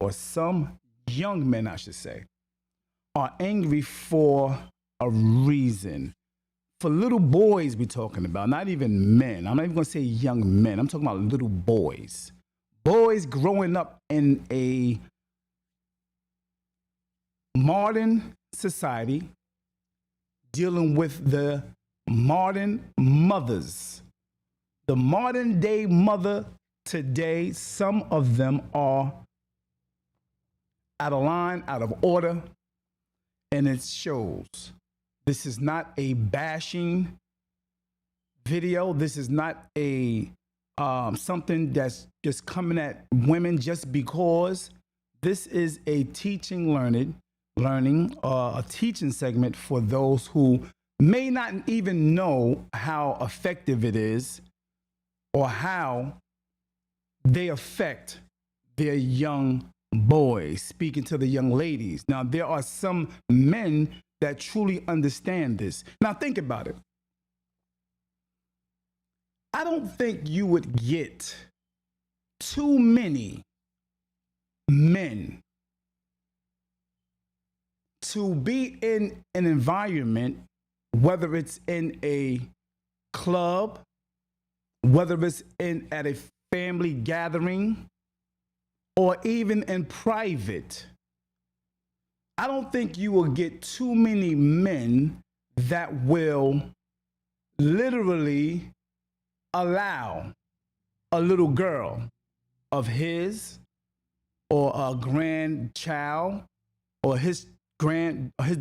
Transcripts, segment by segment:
or some young men, I should say, are angry for a reason. For little boys, we're talking about, not even men. I'm not even going to say young men. I'm talking about little boys. Boys growing up in a modern society, dealing with the modern mothers. The modern day mother today, some of them are out of line, out of order, and it shows. This is not a bashing video. This is not a something that's just coming at women just because. This is a learning, a teaching segment for those who may not even know how effective it is or how they affect their young boys, speaking to the young ladies. Now, there are some men that truly understand this. Now, think about it. I don't think you would get too many men to be in an environment, whether it's in a club, whether it's at a family gathering, or even in private. I don't think you will get too many men that will literally allow a little girl of his or a grandchild or his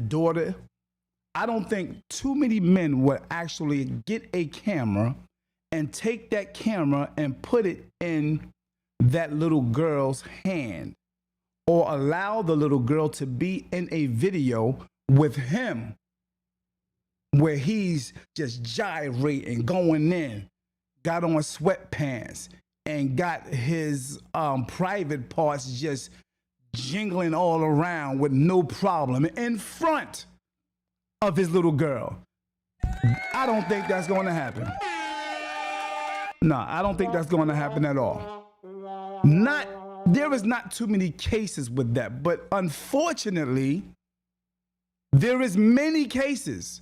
daughter. I don't think too many men would actually get a camera and take that camera and put it in that little girl's hand, or allow the little girl to be in a video with him where he's just gyrating, going in, got on sweatpants, and got his private parts just jingling all around with no problem in front of his little girl. I don't think that's going to happen. No, I don't think that's going to happen at all. There is not too many cases with that, but unfortunately, there is many cases.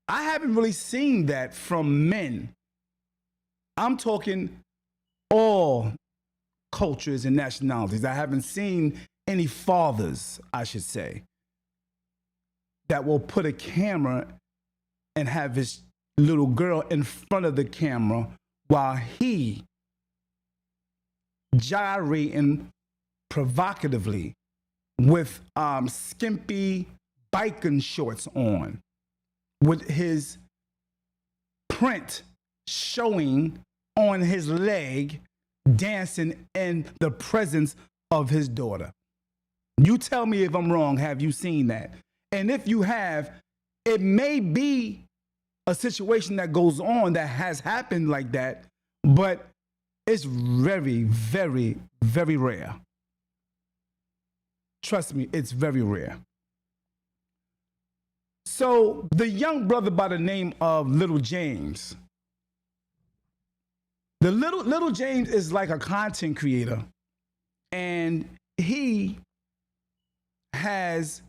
I haven't really seen that from men. I'm talking all cultures and nationalities. I haven't seen any fathers, I should say, that will put a camera and have his little girl in front of the camera while he gyrating provocatively with skimpy biking shorts on, with his print showing on his leg, dancing in the presence of his daughter. You tell me if I'm wrong. Have you seen that? And if you have, it may be a situation that goes on that has happened like that, but it's very, very, very rare. Trust me, it's very rare. So the young brother by the name of Little James, the little James is like a content creator, and he has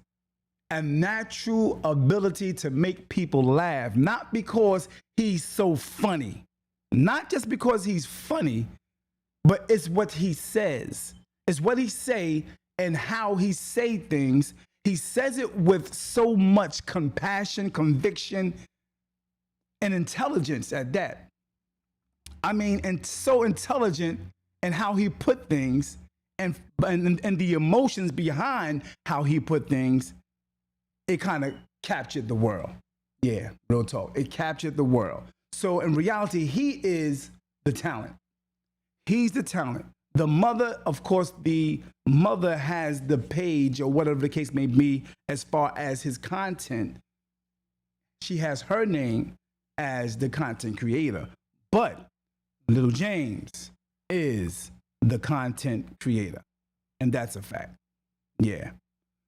a natural ability to make people laugh, not because he's so funny, not just because he's funny, but it's what he says. It's what he say and how he say things. He says it with so much compassion, conviction, and intelligence at that. I mean, and so intelligent in how he put things and the emotions behind how he put things, it kind of captured the world. Yeah, real talk. It captured the world. So in reality, he is the talent. He's the talent. The mother, of course, the mother has the page or whatever the case may be as far as his content. She has her name as the content creator. But Little James is the content creator. And that's a fact. Yeah.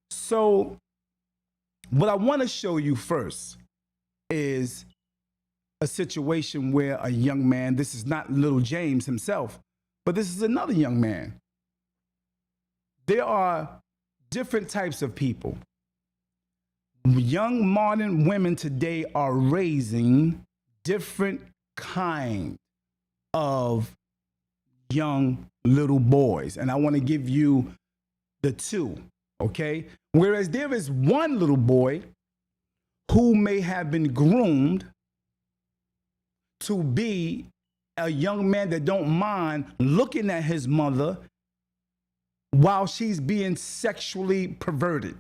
So what I want to show you first is a situation where a young man, this is not Little James himself, but this is another young man. there are different types of people. Young modern women today are raising different kind of young little boys. And I want to give you the two, okay? Whereas there is one little boy who may have been groomed to be a young man that don't mind looking at his mother while she's being sexually perverted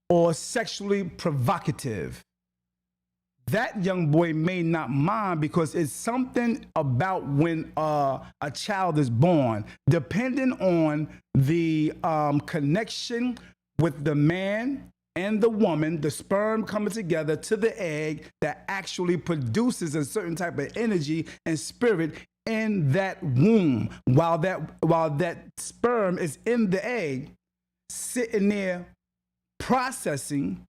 or sexually provocative. That young boy may not mind because it's something about when a child is born, depending on the connection with the man and the woman, the sperm coming together to the egg that actually produces a certain type of energy and spirit in that womb. While that sperm is in the egg, sitting there processing,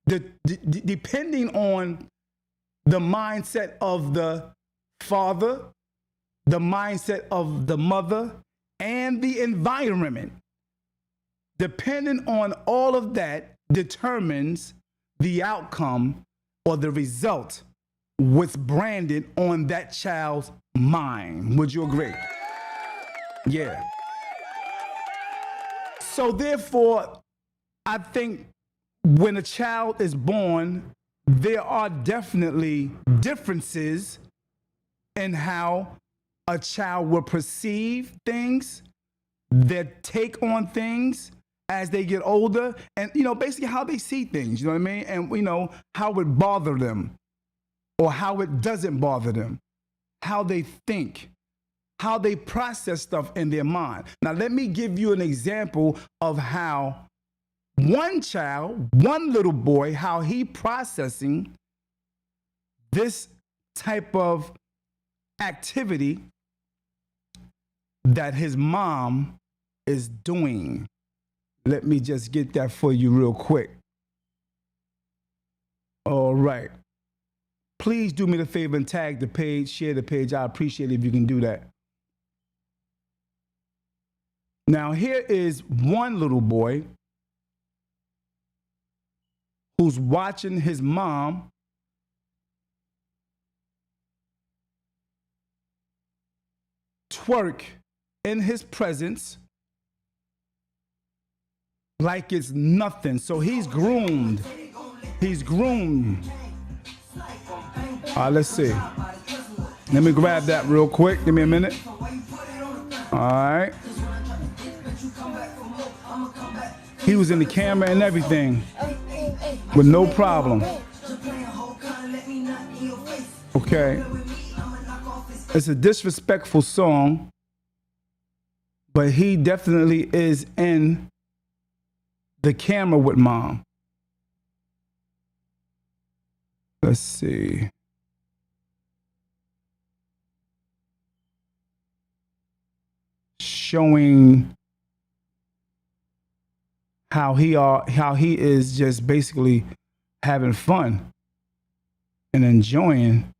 depending on the mindset of the father, the mindset of the mother, and the environment. Depending on all of that determines the outcome or the result what's branded on that child's mind. Would you agree? Yeah. So therefore, I think when a child is born, there are definitely differences in how a child will perceive things, their take on things as they get older, and basically how they see things, you know what I mean? And how it bother them or how it doesn't bother them, how they think, how they process stuff in their mind. Now, let me give you an example of how one child, one little boy, how he processing this type of activity that his mom is doing. Let me just get that for you real quick. All right. Please do me the favor and tag the page, share the page. I appreciate it if you can do that. Now, here is one little boy who's watching his mom twerk in his presence like it's nothing. So he's groomed. He's groomed. All right, let's see. Let me grab that real quick. Give me a minute. All right. He was in the camera and everything with no problem. Okay. It's a disrespectful song, but he definitely is in the camera with mom. Let's see. Showing how he is just basically having fun and enjoying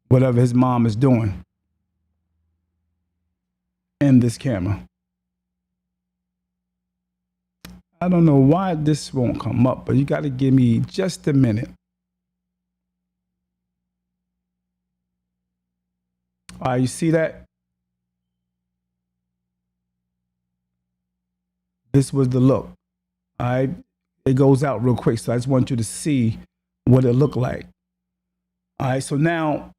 whatever his mom is doing in this camera. I don't know why this won't come up, but you got to give me just a minute. All right, you see that? This was the look. All right, it goes out real quick, so I just want you to see what it looked like. All right, so now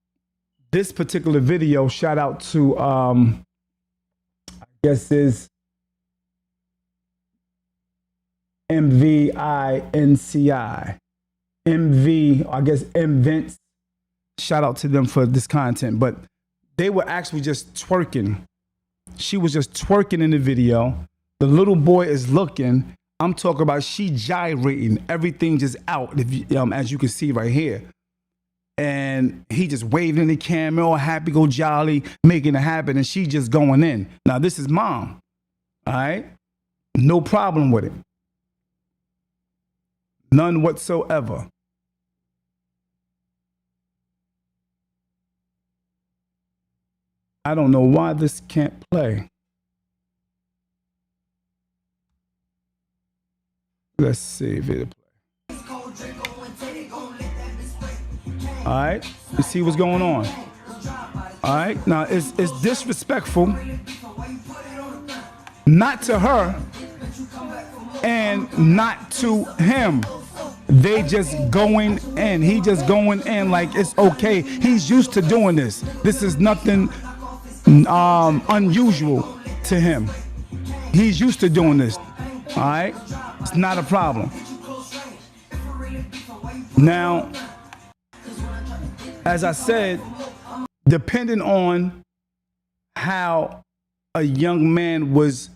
this particular video, shout out to I guess is MVINCI. MV, I guess Invents. Shout out to them for this content, but they were actually just twerking. She was just twerking in the video. The little boy is looking. I'm talking about she gyrating. Everything just out, if you, as you can see right here. And he just waving in the camera, all happy, go jolly, making it happen. And she just going in. Now, this is mom. All right? No problem with it. None whatsoever. I don't know why this can't play. Let's see if it'll play. All right, you see what's going on. All right, now it's disrespectful, not to her and not to him. They just going in. He just going in like it's okay. He's used to doing this. This is nothing unusual to him. He's used to doing this. All right, it's not a problem. Now, as I said, depending on how a young man was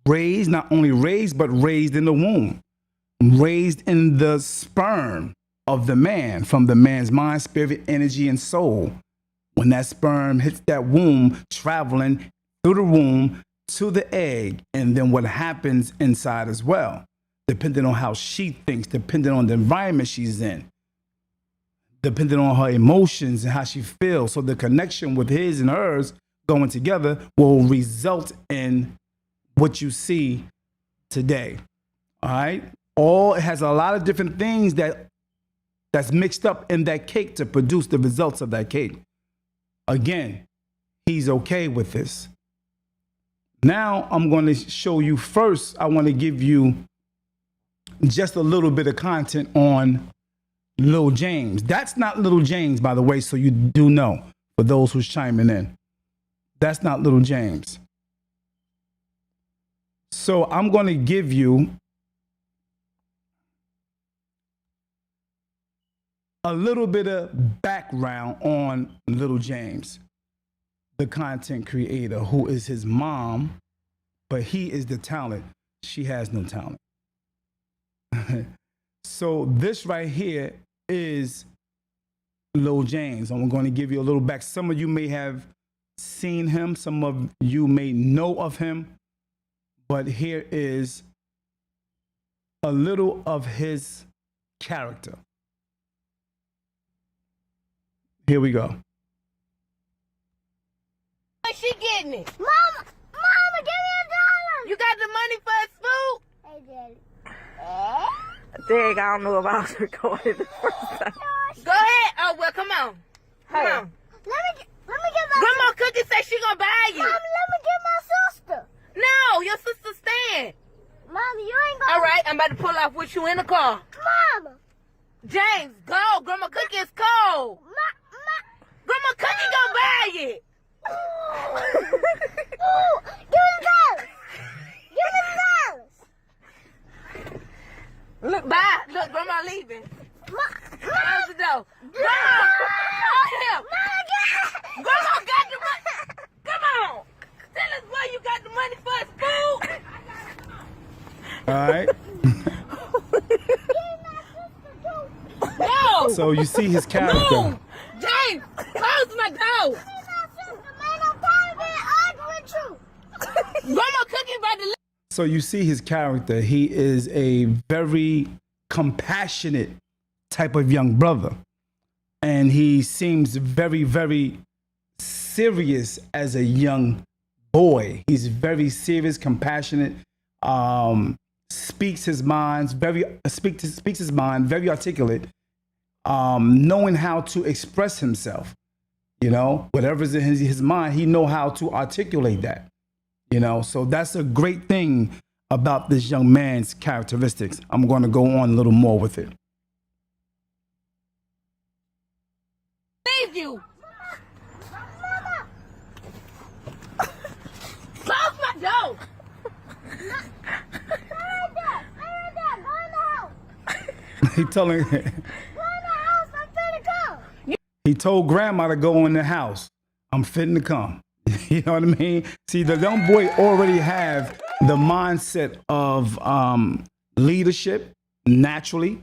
raised, not only raised, but raised in the womb, raised in the sperm of the man, from the man's mind, spirit, energy, and soul. When that sperm hits that womb, traveling through the womb to the egg, and then what happens inside as well, depending on how she thinks, depending on the environment she's in, depending on her emotions and how she feels. So the connection with his and hers going together will result in what you see today. All right. It has a lot of different things that's mixed up in that cake to produce the results of that cake. Again, he's okay with this. Now I'm going to show you first. I want to give you just a little bit of content on Lil James. That's not Lil James, by the way, so you do know, for those who's chiming in. That's not Lil James. So I'm going to give you a little bit of background on Lil James, the content creator, who is his mom, but he is the talent. She has no talent. So this right here is Lil James. I'm going to give you a little back. Some of you may have seen him. Some of you may know of him. But here is a little of his character. Here we go. Where's she getting it? Mama, give me $1. You got the money for his food? Hey, Daddy. Dang, I don't know if I was recording the first time. Go ahead. Oh, well, come on. Come on. Let me get my Grandma Cookie said she gonna buy you. Mom, let me get my sister. No, your sister stand. Mom, you ain't gonna. All right, I'm about to pull off with you in the car. Mama. James, go. Grandma Cookie is cold. Grandma Cookie gonna buy it. Ooh, give me $1. Give me $1. Look, bye. Look, Grandma leaving. Close the door. Grandma, Grandma got the money. Come on. Tell us where you got the money for his food. All right. No. So you see his character. No. James, close my door. Grandma Cookie about to. So you see his character. He is a very compassionate type of young brother. And he seems very, very serious as a young boy. He's very serious, compassionate, speaks his mind, speaks his mind, very articulate, knowing how to express himself. You know, whatever's in his mind, he know how to articulate that. You know, so that's a great thing about this young man's characteristics. I'm going to go on a little more with it. Leave you. Close my door. He telling. Go in the house, I'm finna come. He told grandma to go in the house. I'm fitting to come. You know what I mean? See, the young boy already have the mindset of leadership naturally.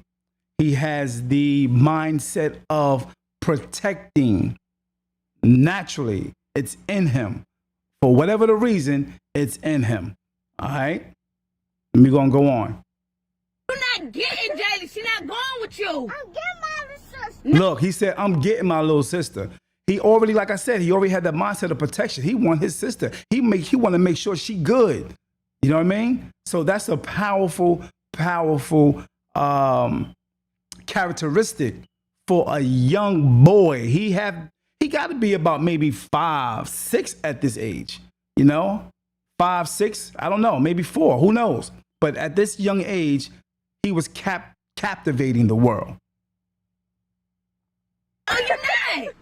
He has the mindset of protecting naturally. It's in him. For whatever the reason, it's in him. All right? We're going to go on. You're not getting Jaylee. She's not going with you. I'm getting my sister. Look, he said, I'm getting my little sister. He already, like I said, he already had that mindset of protection. He want his sister. He want to make sure she good. You know what I mean? So that's a powerful, powerful characteristic for a young boy. He got to be about maybe 5, 6 at this age. You know, 5, 6. I don't know, maybe 4. Who knows? But at this young age, he was captivating the world. Oh, you're not.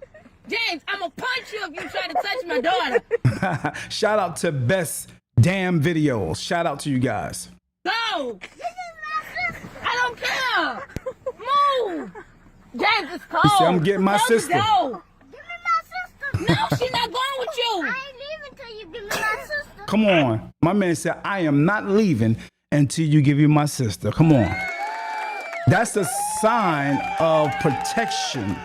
James, I'm going to punch you if you try to touch my daughter. Shout out to Best Damn Videos. Shout out to you guys. Go. I don't care. Move. James, it's cold. You see, I'm getting my Close the sister. door. Give me my sister. No, she's not going with you. I ain't leaving till you give me my sister. Come on. My man said, I am not leaving until you give me my sister. Come on. That's a sign of protection.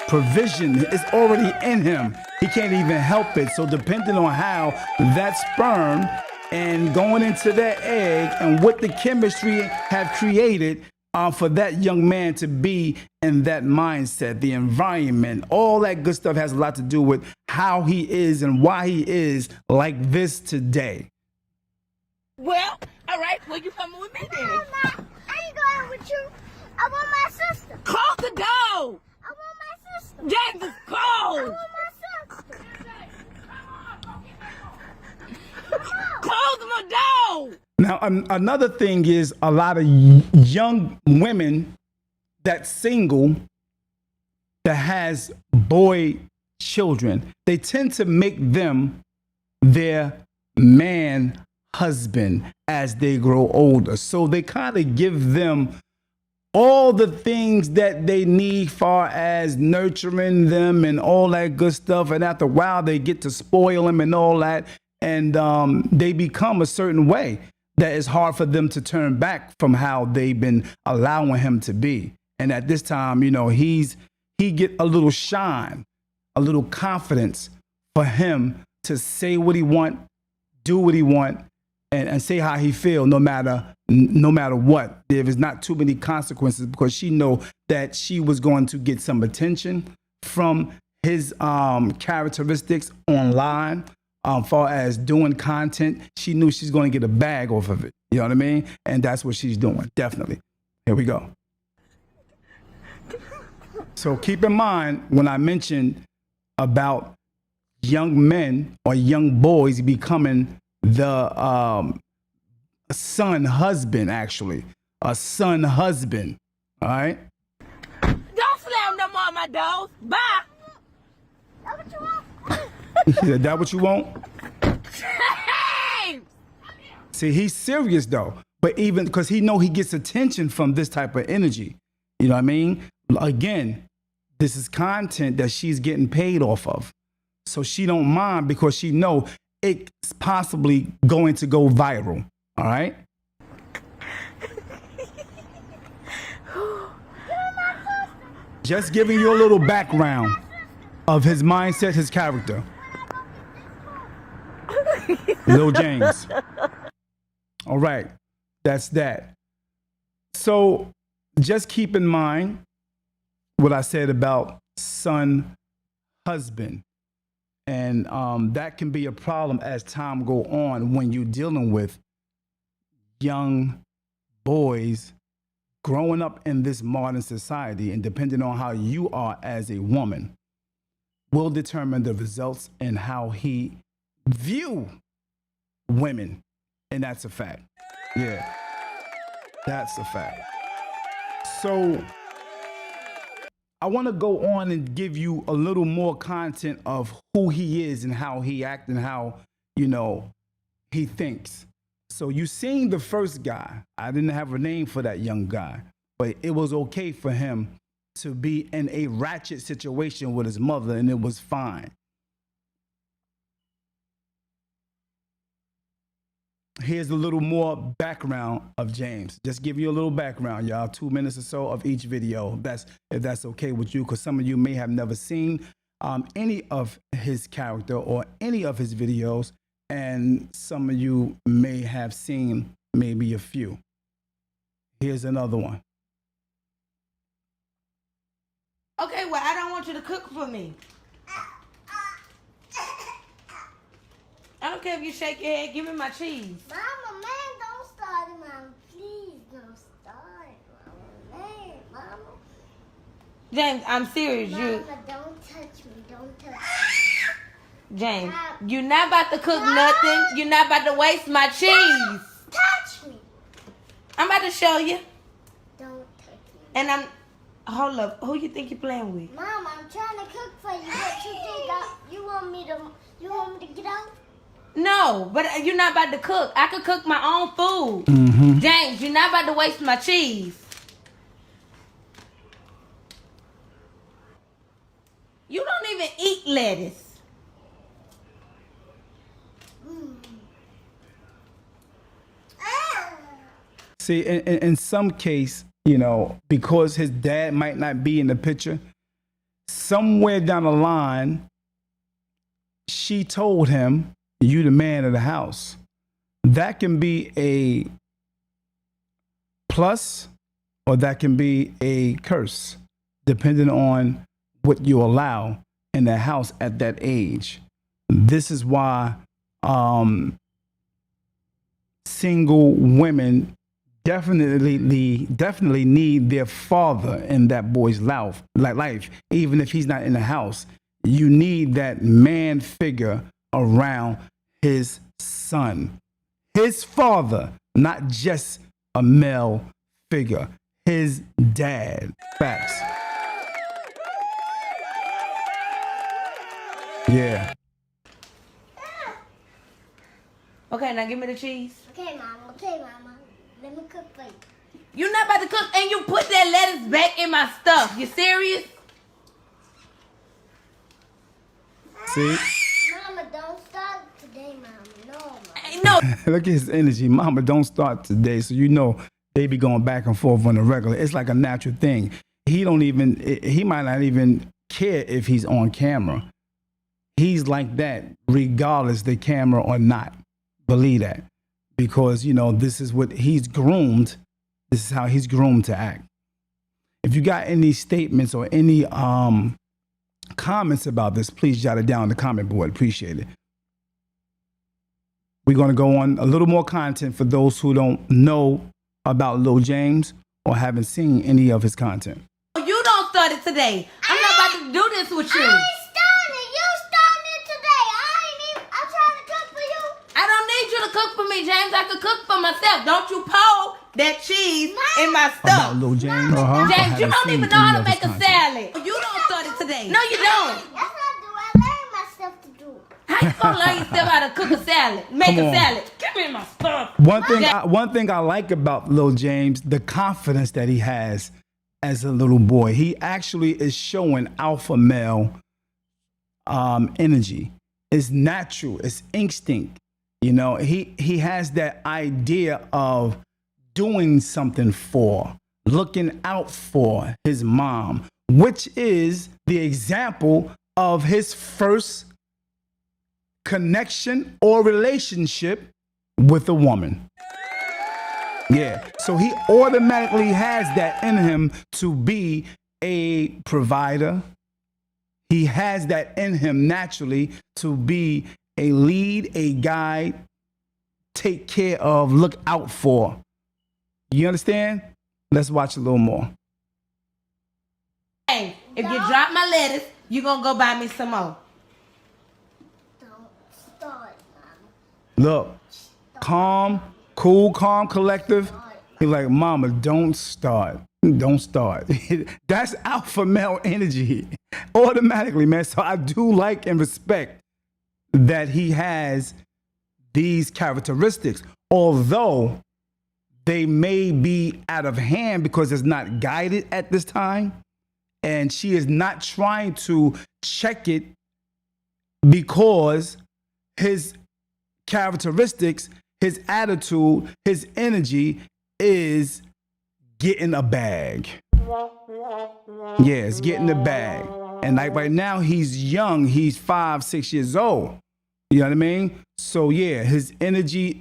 Provision is already in him. He can't even help it. So depending on how that sperm and going into that egg and what the chemistry have created for that young man to be in that mindset, the environment, all that good stuff has a lot to do with how he is and why he is like this today. Well, all right. Well, you coming with me then. I ain't going with you. I want my sister. Close the door. I want my sister. James, it's I cold. want my sister. Close my door. Now, another thing is a lot of young women that's single that has boy children, they tend to make them their man husband as they grow older. So they kind of give them all the things that they need far as nurturing them and all that good stuff. And after a while, they get to spoil them and all that. And they become a certain way that it's hard for them to turn back from how they've been allowing him to be. And at this time, you know, he get a little shine, a little confidence for him to say what he want, do what he want, and say how he feel, no matter what. There is not too many consequences because she know that she was going to get some attention from his characteristics online. Far as doing content, she knew she's going to get a bag off of it. You know what I mean? And that's what she's doing. Definitely. Here we go. So keep in mind when I mentioned about young men or young boys becoming the son husband, actually. A son husband. All right? Don't slam no more on my doors. Bye. That's what you want? Is that what you want? James! See, he's serious though. But even because he know he gets attention from this type of energy. You know what I mean? Again, this is content that she's getting paid off of. So she don't mind because she know it's possibly going to go viral. All right? Just giving you a little background of his mindset, his character. Lil James. All right. That's that. So just keep in mind what I said about son, husband. And that can be a problem as time go on when you're dealing with young boys growing up in this modern society, and depending on how you are as a woman will determine the results and how he view women. And that's a fact. Yeah, that's a fact. So I want to go on and give you a little more content of who he is and how he acts and how, you know, he thinks. So you seen the first guy. I didn't have a name for that young guy, but it was okay for him to be in a ratchet situation with his mother, and it was fine. Here's a little more background of James. Just give you a little background, y'all. 2 minutes or so of each video. If that's okay with you, because some of you may have never seen any of his character or any of his videos, and some of you may have seen maybe a few. Here's another one. Okay, well, I don't want you to cook for me. I don't care if you shake your head. Give me my cheese. Mama, man, don't start it, Mama. Please don't start it, Mama. Man, Mama. James, I'm serious. Mama, You, don't touch me. Don't touch me. James, Stop. you're not about to cook nothing. You're not about to waste my cheese. Touch me. I'm about to show you. Don't touch me. And I'm, hold up. Who you think you're playing with? Mama, I'm trying to cook for you. What you think? You want me to get out? No, but you're not about to cook. I could cook my own food. Mm-hmm. James, you're not about to waste my cheese. You don't even eat lettuce. See, in some case, you know, because his dad might not be in the picture, somewhere down the line, she told him, "You the man of the house." That can be a plus, or that can be a curse, depending on what you allow in the house at that age. This is why single women definitely need their father in that boy's life, even if he's not in the house. You need that man figure around his son, his father, not just a male figure, his dad. Facts. Yeah. Okay, now give me the cheese. Okay, Mama. Okay, Mama. Let me cook for you. You're not about to cook and you put that lettuce back in my stuff. You serious? See? Mama, don't start today, Mama. No, Mama. No. Look at his energy. Mama, don't start today. So you know they be going back and forth on the regular. It's like a natural thing. He might not even care if he's on camera. He's like that regardless the camera or not. Believe that. Because, you know, this is what he's groomed. This is how he's groomed to act. If you got any statements or any comments about this, please jot it down on the comment board. Appreciate it. We're going to go on a little more content for those who don't know about Lil James or haven't seen any of his content. You don't start it today. I'm not about to do this with you. I ain't starting it. You starting it today. I'm trying to cook for you. I don't need you to cook for me, James. I could cook for myself. Don't you pour that cheese in my About stuff. Lil James? James, you don't even know how to make a salad. You don't start it today. No, you don't. That's what I do. I learn myself to do. How you gonna learn yourself how to cook a salad? Make Come a on. salad. Give me my stuff. One thing I like about Lil James, the confidence that he has as a little boy. He actually is showing alpha male energy. It's natural. It's instinct. You know, he has that idea of doing something for, looking out for his mom, which is the example of his first connection or relationship with a woman. Yeah, so he automatically has that in him to be a provider. He has that in him naturally to be a lead, a guide, take care of, look out for. You understand? Let's watch a little more. Hey, if you drop my lettuce, you gonna go buy me some more. Don't start, Mama. Look, calm, cool, calm, collective. He's like, Mama, don't start. Don't start. That's alpha male energy automatically, man. So I do like and respect that he has these characteristics, although they may be out of hand because it's not guided at this time. And she is not trying to check it because his characteristics, his attitude, his energy is getting a bag. Yeah, it's getting a bag. And like right now, he's young. He's 5, 6 years old. You know what I mean? So yeah, his energy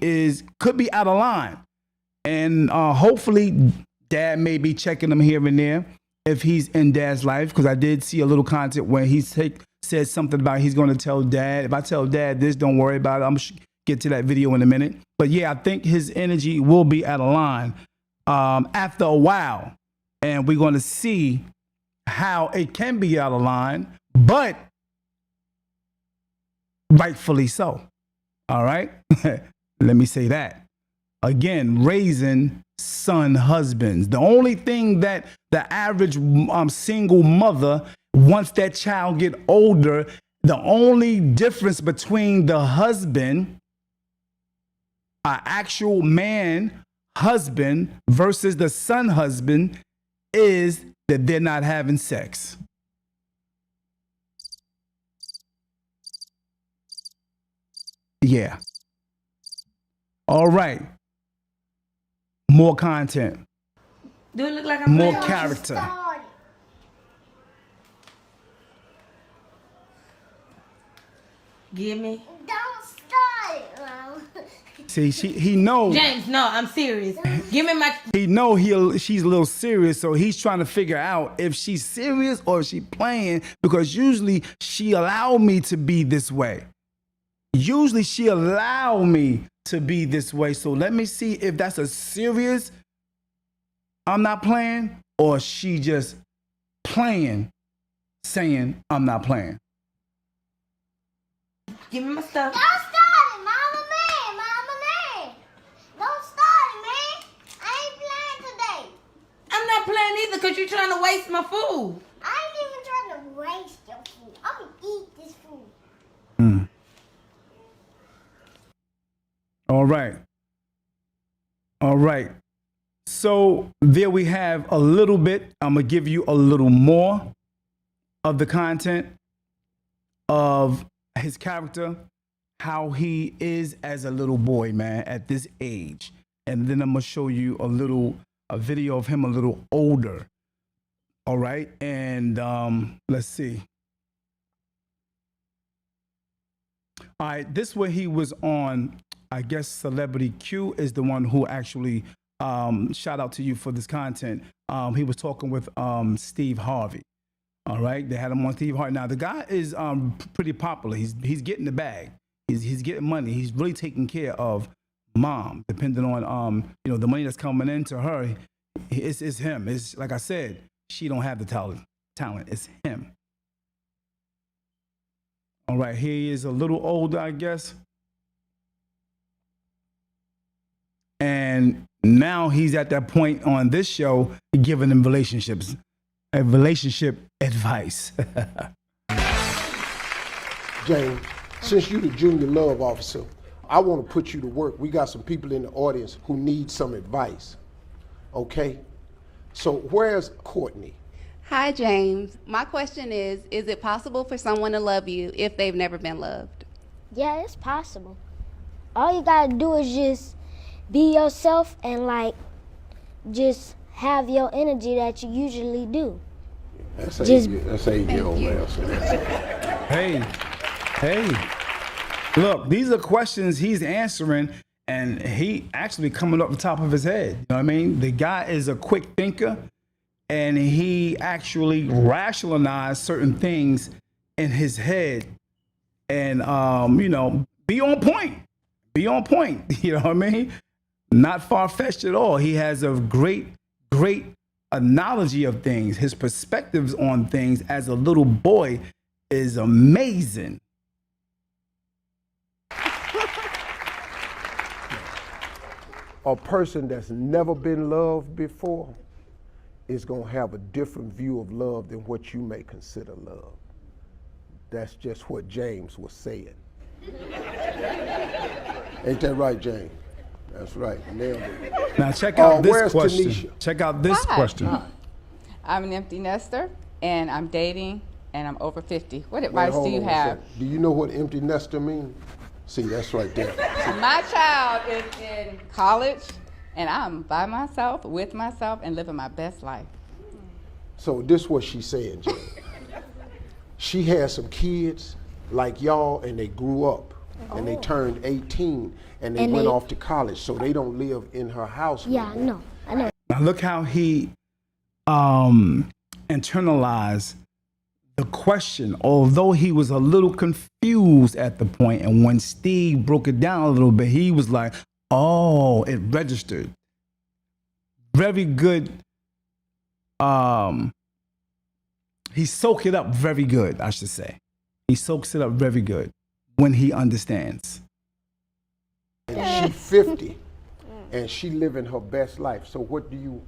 could be out of line. And hopefully dad may be checking him here and there if he's in dad's life, because I did see a little content where he's said something about he's going to tell dad. If I tell dad this, don't worry about it. I'm going to get to that video in a minute. But yeah, I think his energy will be out of line after a while. And we're going to see how it can be out of line, but rightfully so. All right? Let me say that. Again, raising son husbands. The only thing that the average single mother, once that child get older, the only difference between the husband, an actual man husband versus the son husband is that they're not having sex. Yeah. All right. More content. Do it look like I'm More playing? character. Start. Give me. Don't start it, Mom. See, he know. James, no, I'm serious. Give me my. He know she's a little serious, so he's trying to figure out if she's serious or if she's playing, because usually she allowed me to be this way. Usually she allowed me to be this way. So let me see if that's a serious I'm not playing, or she just playing, saying I'm not playing. Give me my stuff. Don't start it, Mama Man. Mama Man. Don't start it, man. I ain't playing today. I'm not playing either because you're trying to waste my food. I ain't even trying to waste your food. I'm gonna eat this food. All right. All right. So there we have a little bit. I'm going to give you a little more of the content of his character, how he is as a little boy, man, at this age. And then I'm going to show you a video of him a little older. All right. And let's see. All right. This way he was on, I guess Celebrity Q is the one who actually, shout out to you for this content. He was talking with Steve Harvey. All right, they had him on Steve Harvey. Now the guy is pretty popular. He's getting the bag. He's getting money. He's really taking care of mom, depending on the money that's coming into her. It's him. It's like I said, she don't have the talent. It's him. All right, he is a little older, I guess. And now he's at that point on this show giving them relationship advice. James, since you're the junior love officer, I want to put you to work. We got some people in the audience who need some advice. Okay? So where's Courtney? Hi, James. My question is it possible for someone to love you if they've never been loved? Yeah, it's possible. All you gotta do is just be yourself and just have your energy that you usually do. That's Just- 8-year-old man. So Hey, look, these are questions he's answering, and he actually coming up the top of his head. You know what I mean? The guy is a quick thinker, and he actually rationalized certain things in his head, and be on point. Be on point. You know what I mean? Not far-fetched at all. He has a great analogy of things. His perspectives on things as a little boy is amazing. a person that's never been loved before is going to have a different view of love than what you may consider love. That's just what James was saying. Ain't that right, James? That's right. Nailed it. Now check out this where's question. Tanisha? Check out this Hi. question. I'm an empty nester, and I'm dating, and I'm over 50. What Wait, advice hold do you on a have? second. Do you know what empty nester means? See, that's right there. My child is in college, and I'm by myself, with myself, and living my best life. So this is what she's saying, Jay. She had some kids like y'all, and they grew up, and they turned 18, and they And went they- off to college, so they don't live in her house. no Yeah, I more. know. I know. Now look how he internalized the question, although he was a little confused at the point, and when Steve broke it down a little bit, he was like, oh, it registered. Very good. He soaked it up very good, I should say. He soaks it up very good when he understands. And she's 50 and she living her best life. So what do you?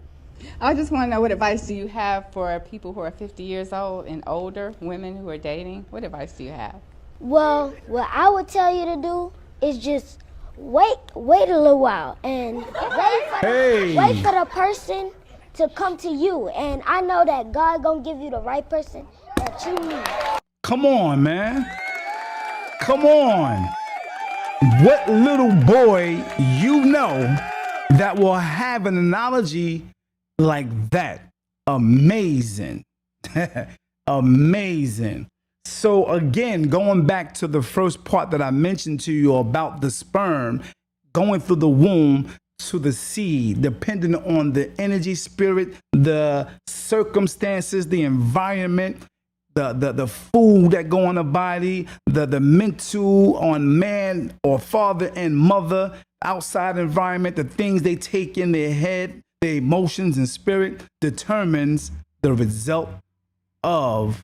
I just want to know, what advice do you have for people who are 50 years old and older, women who are dating? What advice do you have? Well, what I would tell you to do is just wait a little while and wait for the person to come to you. And I know that God gonna give you the right person that you need. Come on, man. Come on. What little boy you know that will have an analogy like that? Amazing. Amazing. So again, going back to the first part that I mentioned to you about the sperm going through the womb to the seed, depending on the energy, spirit, the circumstances, the environment, the food that go on the body, the mental on man or father and mother, outside environment, the things they take in their head, their emotions and spirit determines the result of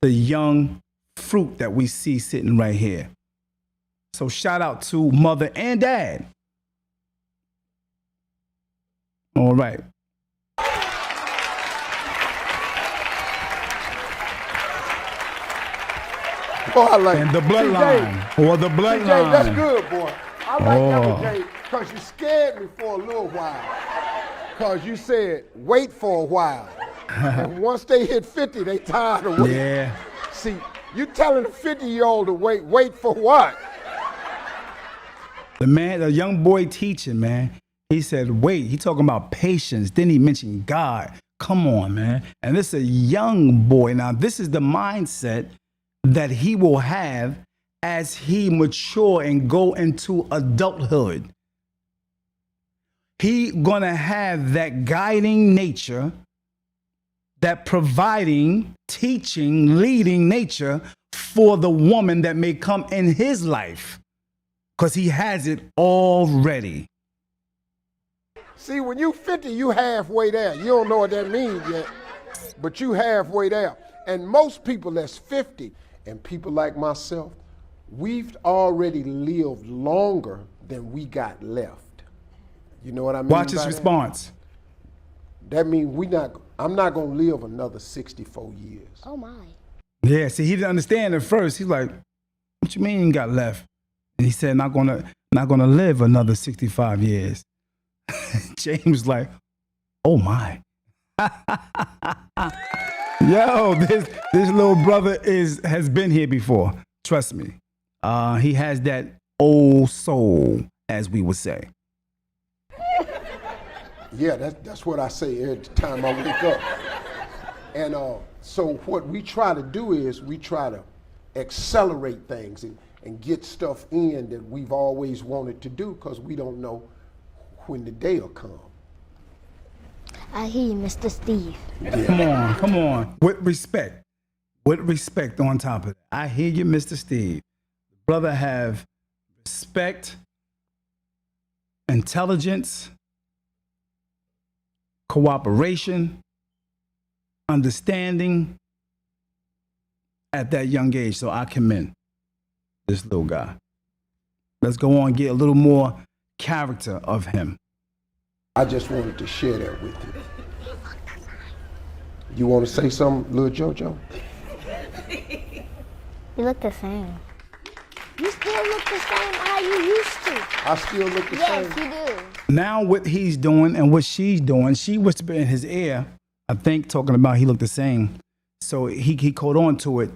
the young fruit that we see sitting right here. So shout out to mother and dad. All right. Oh, I like And the it. bloodline. TJ, Or the bloodline. TJ, that's good, boy. I like that Oh. one, Jay, because you scared me for a little while. Because you said, wait for a while. And once they hit 50, they tired of waiting. Yeah. See, you telling a 50-year-old to wait for what? The young boy teaching, man. He said, wait, he talking about patience. Then he mentioned God. Come on, man. And this is a young boy. Now, this is the mindset that he will have as he mature and go into adulthood. He gonna have that guiding nature, that providing, teaching, leading nature for the woman that may come in his life, because he has it already. See, when you 50, you halfway there. You don't know what that means yet, but you halfway there. And most people that's 50, and people like myself, we've already lived longer than we got left. You know what I mean? Watch his by that? response. That means I'm not gonna live another 64 years. Oh my. Yeah, see, he didn't understand at first. He's like, what you mean you got left? And he said, not gonna live another 65 years. James like, oh my. Yo, this little brother has been here before. Trust me. He has that old soul, as we would say. Yeah, that's what I say every time I wake up. And so what we try to do is we try to accelerate things and get stuff in that we've always wanted to do, because we don't know when the day will come. I hear you, Mr. Steve. Yeah. Come on. With respect on top of it. I hear you, Mr. Steve. Brother have respect, intelligence, cooperation, understanding at that young age. So I commend this little guy. Let's go on and get a little more character of him. I just wanted to share that with you. You want to say something, little JoJo? You look the same. You still look the same how you used to. I still look the Yes, same. you do. Now what he's doing and what she's doing, she whispered in his ear, I think, talking about he looked the same. So he caught on to it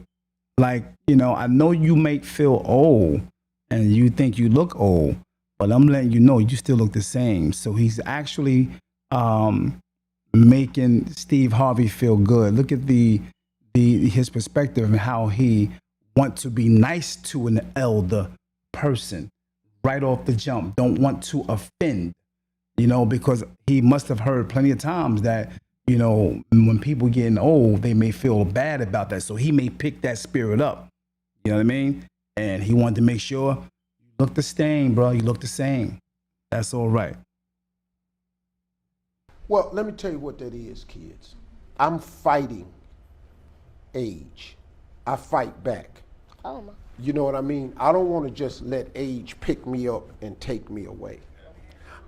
like, I know you may feel old and you think you look old, but I'm letting you know you still look the same. So he's actually making Steve Harvey feel good. Look at his perspective and how he wants to be nice to an elder person right off the jump. Don't want to offend, because he must have heard plenty of times that, you know, when people getting old, they may feel bad about that. So he may pick that spirit up. You know what I mean? And he wanted to make sure you look the same, bro. You look the same. That's all right. Well, let me tell you what that is, kids. I'm fighting age. I fight back. Oh my. You know what I mean? I don't want to just let age pick me up and take me away.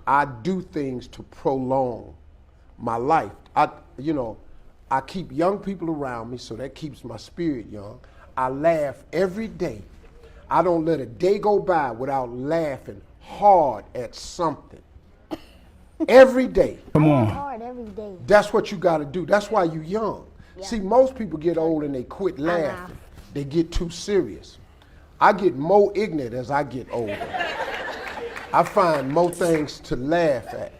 I do things to prolong my life. I keep young people around me, so that keeps my spirit young. I laugh every day. I don't let a day go by without laughing hard at something. Every day. Come on. Hard every day. That's what you got to do. That's why you're young. Yeah. See, most people get old and they quit laughing. They get too serious. I get more ignorant as I get older. I find more things to laugh at.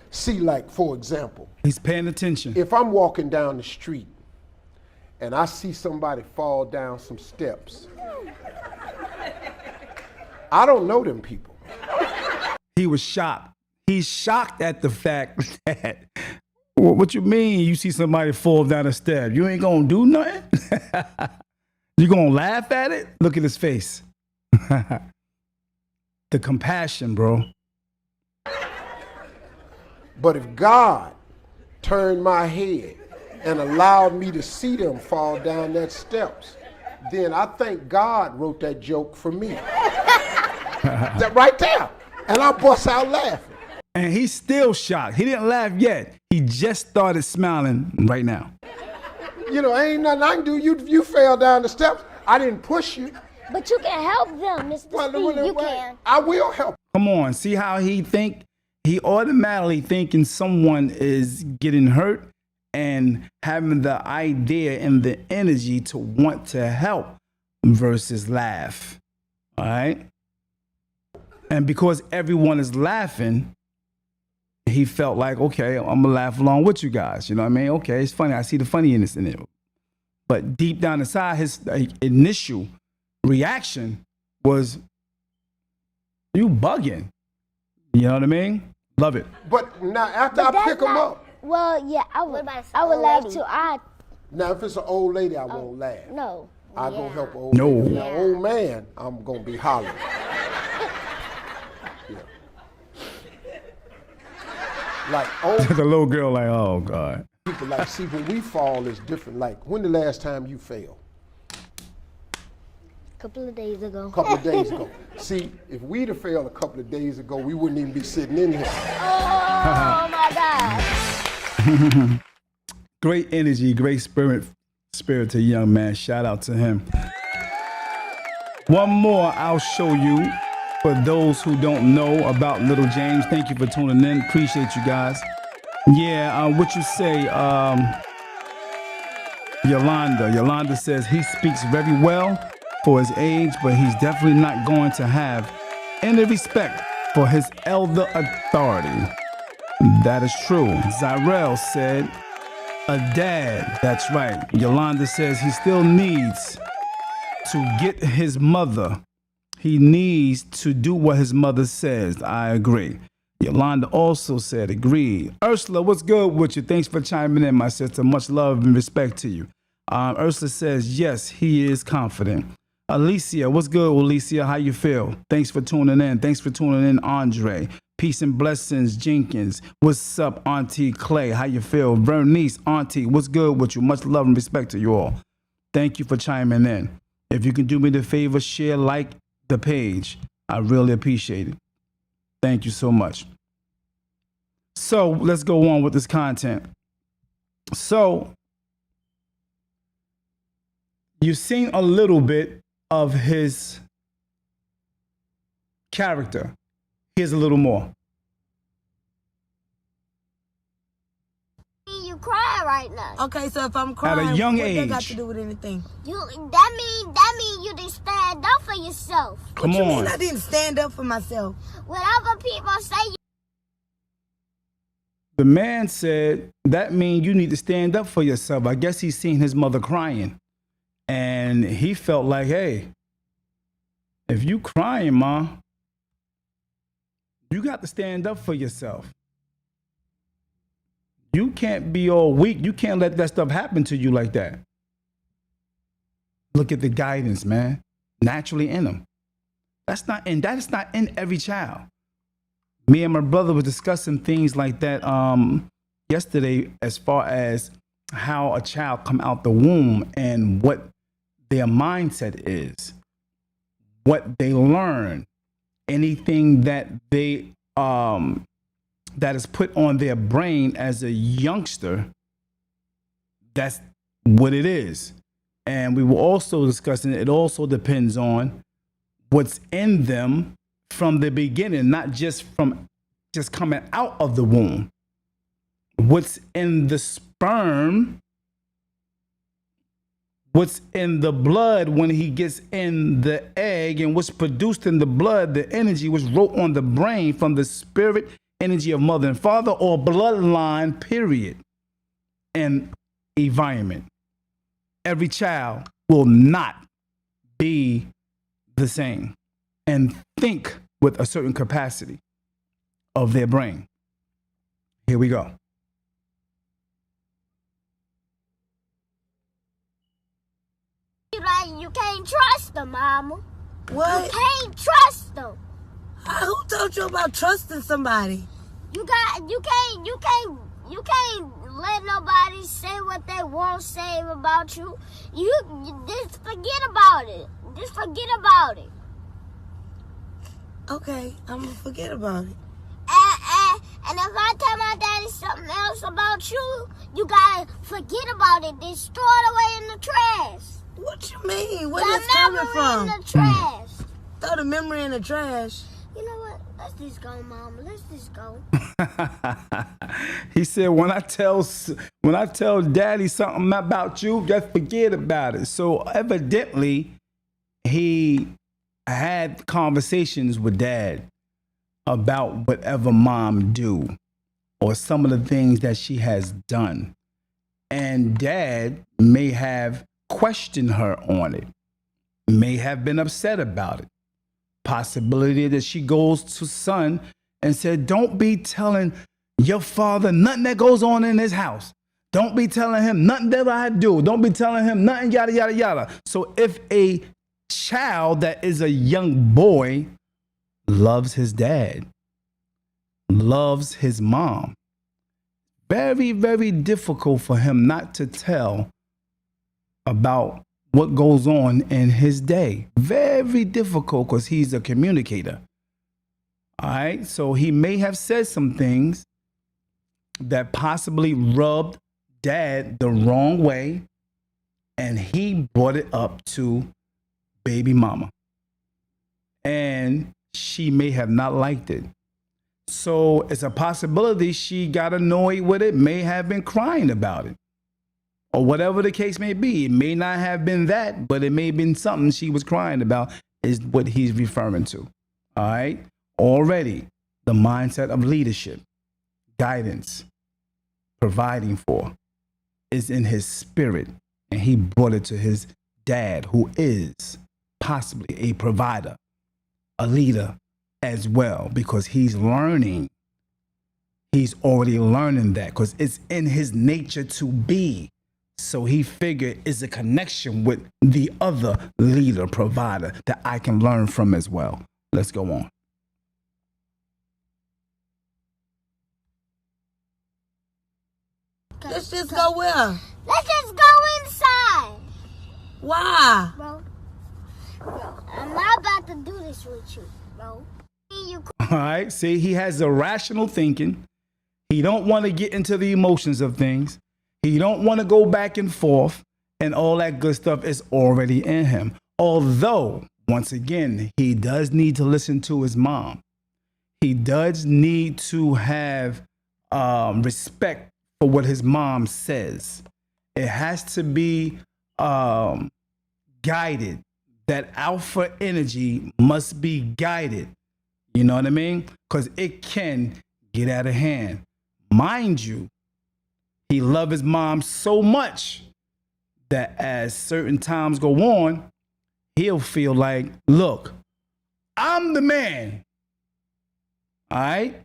See, like, for example. He's paying attention. If I'm walking down the street and I see somebody fall down some steps, I don't know them people. He was shocked. He's shocked at the fact that, what you mean you see somebody fall down a step? You ain't gonna do nothing? You gonna laugh at it? Look at his face. The compassion, bro. But if God turned my head and allowed me to see them fall down that steps, then I think God wrote that joke for me. That right there. And I bust out laughing. And he's still shocked. He didn't laugh yet. He just started smiling right now. You know, ain't nothing I can do. You fell down the steps. I didn't push you. But you can help them, Mr. Steve. You can. I will help. Come on, see how he think? He automatically thinking someone is getting hurt and having the idea and the energy to want to help versus laugh. All right? And because everyone is laughing, he felt like, okay, I'm going to laugh along with you guys. You know what I mean? Okay, it's funny. I see the funniness in it. But deep down inside, his initial reaction was, you bugging. You know what I mean? Love it. But now, after I pick them up. Well, yeah, I would laugh too. Now, if it's an old lady, I won't laugh. No. I go help an old lady. Now, old man, I'm going to be hollering. Like, the little girl like, oh, God. People like, see, when we fall, it's different. Like, when the last time you fell? Couple of days ago. Couple of days ago. See, if we'd have failed a couple of days ago, we wouldn't even be sitting in here. Oh, my God. Great energy, great spirited young man. Shout out to him. One more I'll show you. For those who don't know about Little James, thank you for tuning in. Appreciate you guys. Yeah, what you say, Yolanda. Yolanda says he speaks very well for his age, but he's definitely not going to have any respect for his elder authority. That is true. Zyrell said, a dad. That's right. Yolanda says he still needs to get his mother. He needs to do what his mother says. I agree. Yolanda also said, agreed. Ursula, what's good with you? Thanks for chiming in, my sister. Much love and respect to you. Ursula says, yes, he is confident. Alicia, what's good, Alicia? How you feel? Thanks for tuning in. Thanks for tuning in, Andre. Peace and blessings, Jenkins. What's up, Auntie Clay? How you feel? Bernice, Auntie, what's good with you? Much love and respect to you all. Thank you for chiming in. If you can do me the favor, share, like the page. I really appreciate it. Thank you so much. So let's go on with this content. So you've seen a little bit of his character. Here's a little more. You crying right now. Okay, so if I'm crying, at a young what age, that got to do with anything? That mean you didn't stand up for yourself. Come What on. you mean I didn't stand up for myself? Whatever people say. The man said that means you need to stand up for yourself. I guess he's seen his mother crying, and he felt like, hey, if you crying, Ma, you got to stand up for yourself. You can't be all weak. You can't let that stuff happen to you like that. Look at the guidance, man. Naturally in them. That is not in every child. Me and my brother were discussing things like that yesterday, as far as how a child come out the womb and what their mindset is, what they learn, anything that they that is put on their brain as a youngster. That's what it is. And we were also discussing it also depends on what's in them from the beginning, not just from just coming out of the womb. What's in the sperm, what's in the blood when he gets in the egg, and what's produced in the blood, the energy was wrote on the brain from the spirit energy of mother and father, or bloodline, period, and environment. Every child will not be the same and think with a certain capacity of their brain. Here we go. You can't trust them, Mama. What? You can't trust them. Who told you about trusting somebody? You can't let nobody say what they won't say about you. You just forget about it. Just forget about it. Okay, I'm gonna forget about it. And if I tell my daddy something else about you, you gotta forget about it. Then throw it away in the trash. What you mean? Where The this coming memory from? in the trash. Throw the memory in the trash. You know what? Let's just go, Mama. Let's just go. He said, when I tell daddy something about you, just forget about it. So evidently, he had conversations with dad about whatever mom do or some of the things that she has done. And dad may have questioned her on it, may have been upset about it. Possibility that she goes to son and said, don't be telling your father nothing that goes on in his house. Don't be telling him nothing that I do. Don't be telling him nothing, yada, yada, yada. So if a child that is a young boy loves his dad, loves his mom, very, very difficult for him not to tell about what goes on in his day. Very difficult because he's a communicator. All right. So he may have said some things that possibly rubbed dad the wrong way, and he brought it up to baby mama. And she may have not liked it. So it's a possibility she got annoyed with it, may have been crying about it. Or whatever the case may be. It may not have been that, but it may have been something she was crying about, is what he's referring to. All right? Already, the mindset of leadership, guidance, providing for, is in his spirit. And he brought it to his dad, who is possibly a provider, a leader as well, because he's learning. He's already learning that because it's in his nature to be. So he figured it's a connection with the other leader, provider that I can learn from as well. Let's go on. Let's just go where? Let's just go inside. Why? Bro, I'm not about to do this with you, bro. All right. See, he has irrational thinking. He don't want to get into the emotions of things. He don't want to go back and forth, and all that good stuff is already in him. Although, once again, he does need to listen to his mom. He does need to have respect for what his mom says. It has to be guided. That alpha energy must be guided. You know what I mean? Because it can get out of hand. Mind you, he loved his mom so much that as certain times go on, he'll feel like, look, I'm the man. All right?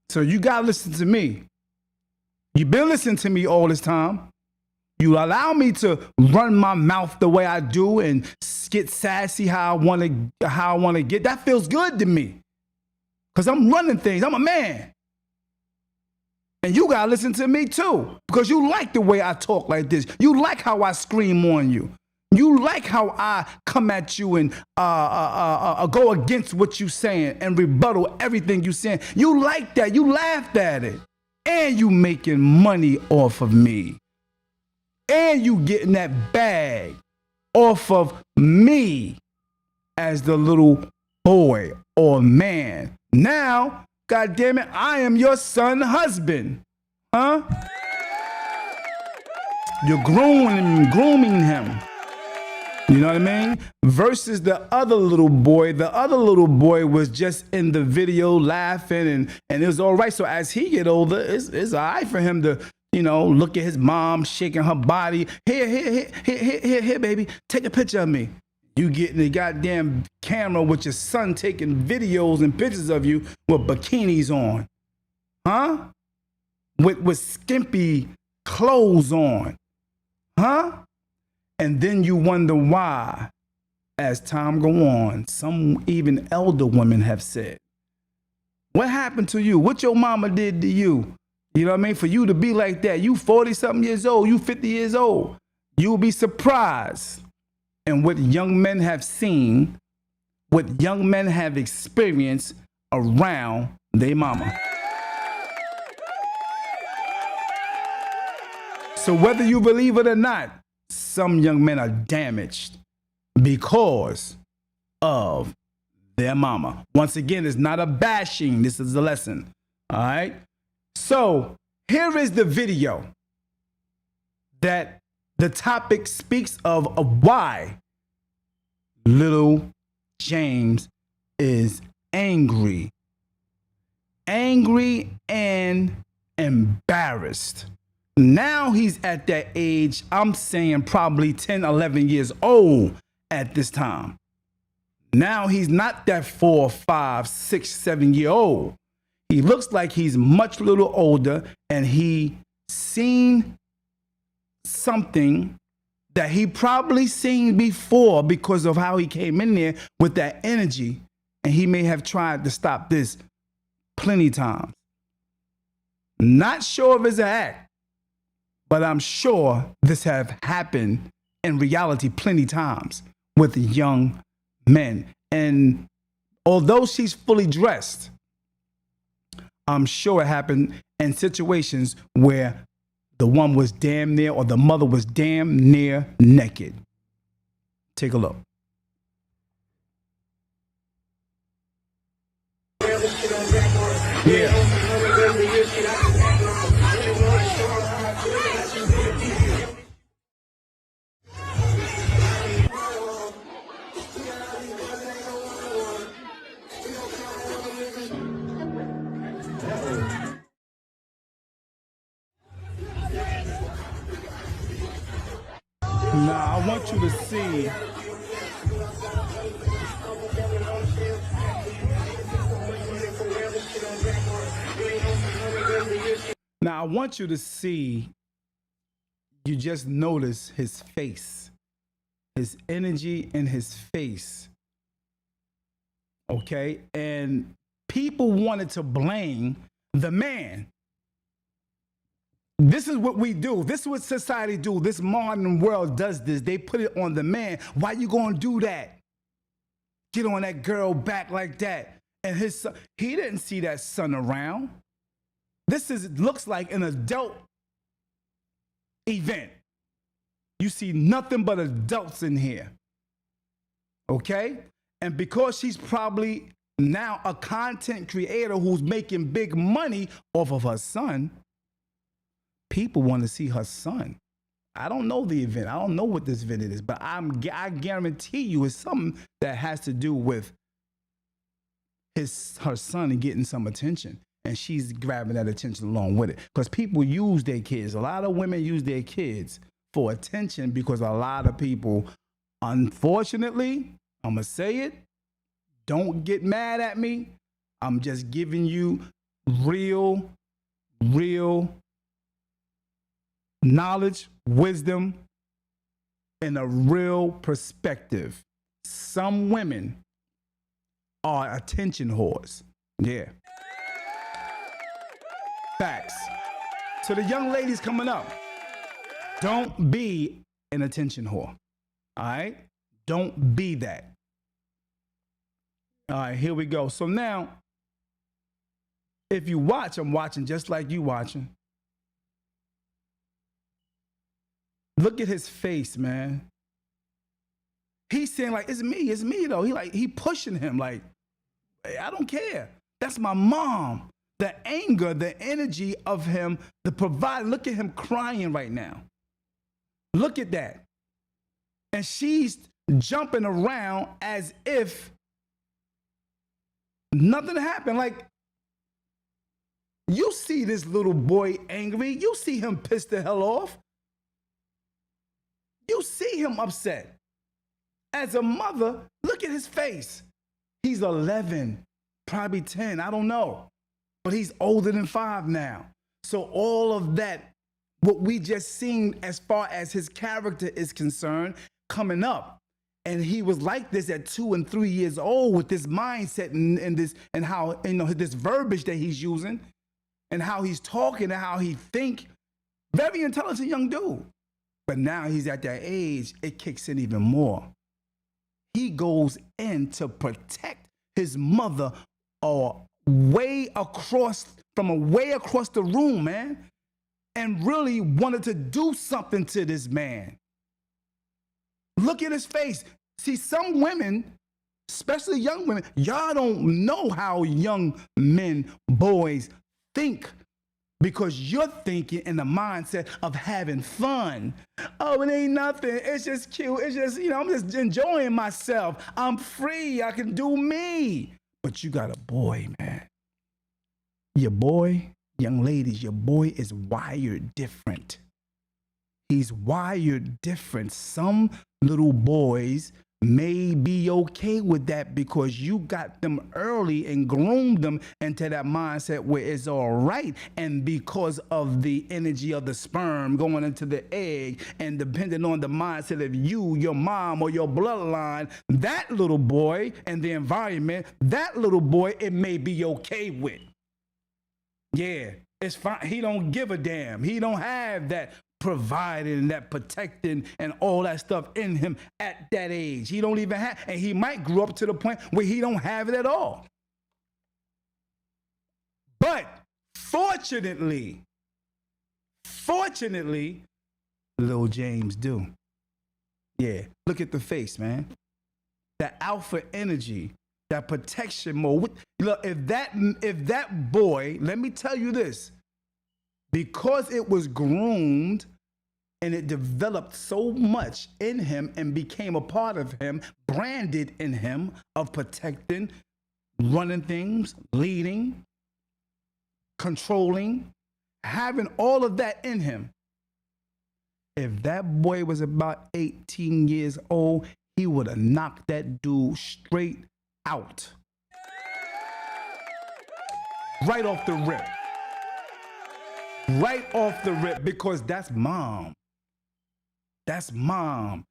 So you got to listen to me. You've been listening to me all this time. You allow me to run my mouth the way I do and get sassy how I want to get. That feels good to me. Because I'm running things. I'm a man. And you got to listen to me too. Because you like the way I talk like this. You like how I scream on you. You like how I come at you and go against what you saying and rebuttal everything you saying. You like that. You laughed at it. And you making money off of me. And you getting that bag off of me as the little boy or man. Now, God damn it, I am your son husband. Huh? You're grooming him. You know what I mean? Versus the other little boy. The other little boy was just in the video laughing and it was all right. So as he get older, it's all right for him to, you know, look at his mom shaking her body. Here, baby, take a picture of me. You get in the goddamn camera with your son taking videos and pictures of you with bikinis on. Huh? With skimpy clothes on. Huh? And then you wonder why, as time go on, some even elder women have said, what happened to you? What your mama did to you? You know what I mean? For you to be like that, you 40-something years old, you 50 years old, you'll be surprised. And what young men have seen, what young men have experienced around their mama. So whether you believe it or not, some young men are damaged because of their mama. Once again, it's not a bashing. This is a lesson. All right? So here is the video that the topic speaks of why little James is angry. Angry and embarrassed. Now he's at that age, I'm saying probably 10, 11 years old at this time. Now he's not that 4, 5, 6, 7-year-old. He looks like he's much little older and he seen something that he probably seen before because of how he came in there with that energy, and he may have tried to stop this plenty times. Not sure if it's an act, but I'm sure this have happened in reality plenty times with young men. And although she's fully dressed, I'm sure it happened in situations where the one was damn near or the mother was damn near naked. Take a look. Yeah. Now, I want you to see. Now, I want you to see, you just notice his face, his energy in his face. Okay? And people wanted to blame the man. This is what we do. This is what society do. This modern world does this. They put it on the man. Why you gonna do that? Get on that girl back like that. And his son, he didn't see that son around. This looks like an adult event. You see nothing but adults in here. Okay? And because she's probably now a content creator who's making big money off of her son, people want to see her son. I don't know the event. I don't know what this event is, but I guarantee you it's something that has to do with her son and getting some attention. And she's grabbing that attention along with it. Because people use their kids. A lot of women use their kids for attention because a lot of people, unfortunately, I'm going to say it, don't get mad at me. I'm just giving you real knowledge, wisdom, and a real perspective. Some women are attention whores. Yeah. Facts. So the young ladies coming up, don't be an attention whore. All right? Don't be that. All right, here we go. So now, if you watch, I'm watching just like you watching. Look at his face, man. He's saying like, it's me though. He pushing him like, hey, I don't care. That's my mom. The anger, the energy of him, the provide. Look at him crying right now. Look at that. And she's jumping around as if nothing happened. Like, you see this little boy angry. You see him pissed the hell off. You see him upset. As a mother, look at his face. He's 11, probably 10, I don't know. But he's older than 5 now. So all of that, what we just seen as far as his character is concerned, coming up. And he was like this at 2 and 3 years old with this mindset and this, and how, you know, this verbiage that he's using and how he's talking and how he think. Very intelligent young dude. But now he's at that age, it kicks in even more. He goes in to protect his mother way across the room, man, and really wanted to do something to this man. Look at his face. See, some women, especially young women, y'all don't know how young men, boys think, because you're thinking in the mindset of having fun. Oh, it ain't nothing. It's just cute. It's just, you know, I'm just enjoying myself. I'm free. I can do me. But you got a boy, man. Your boy, young ladies, your boy is wired different. He's wired different. Some little boys may be okay with that because you got them early and groomed them into that mindset where it's all right. And because of the energy of the sperm going into the egg and depending on the mindset of you, your mom, or your bloodline, that little boy and the environment, that little boy, it may be okay with. Yeah, it's fine. He don't give a damn. He don't have that providing, that protecting, and all that stuff in him at that age. He don't even have, and he might grow up to the point where he don't have it at all. But fortunately, little James do. Yeah, look at the face, man. That alpha energy, that protection mode. Look, if that boy, let me tell you this, because it was groomed and it developed so much in him and became a part of him, branded in him of protecting, running things, leading, controlling, having all of that in him. If that boy was about 18 years old, he would have knocked that dude straight out. Right off the rip. Right off the rip, because that's mom. That's mom.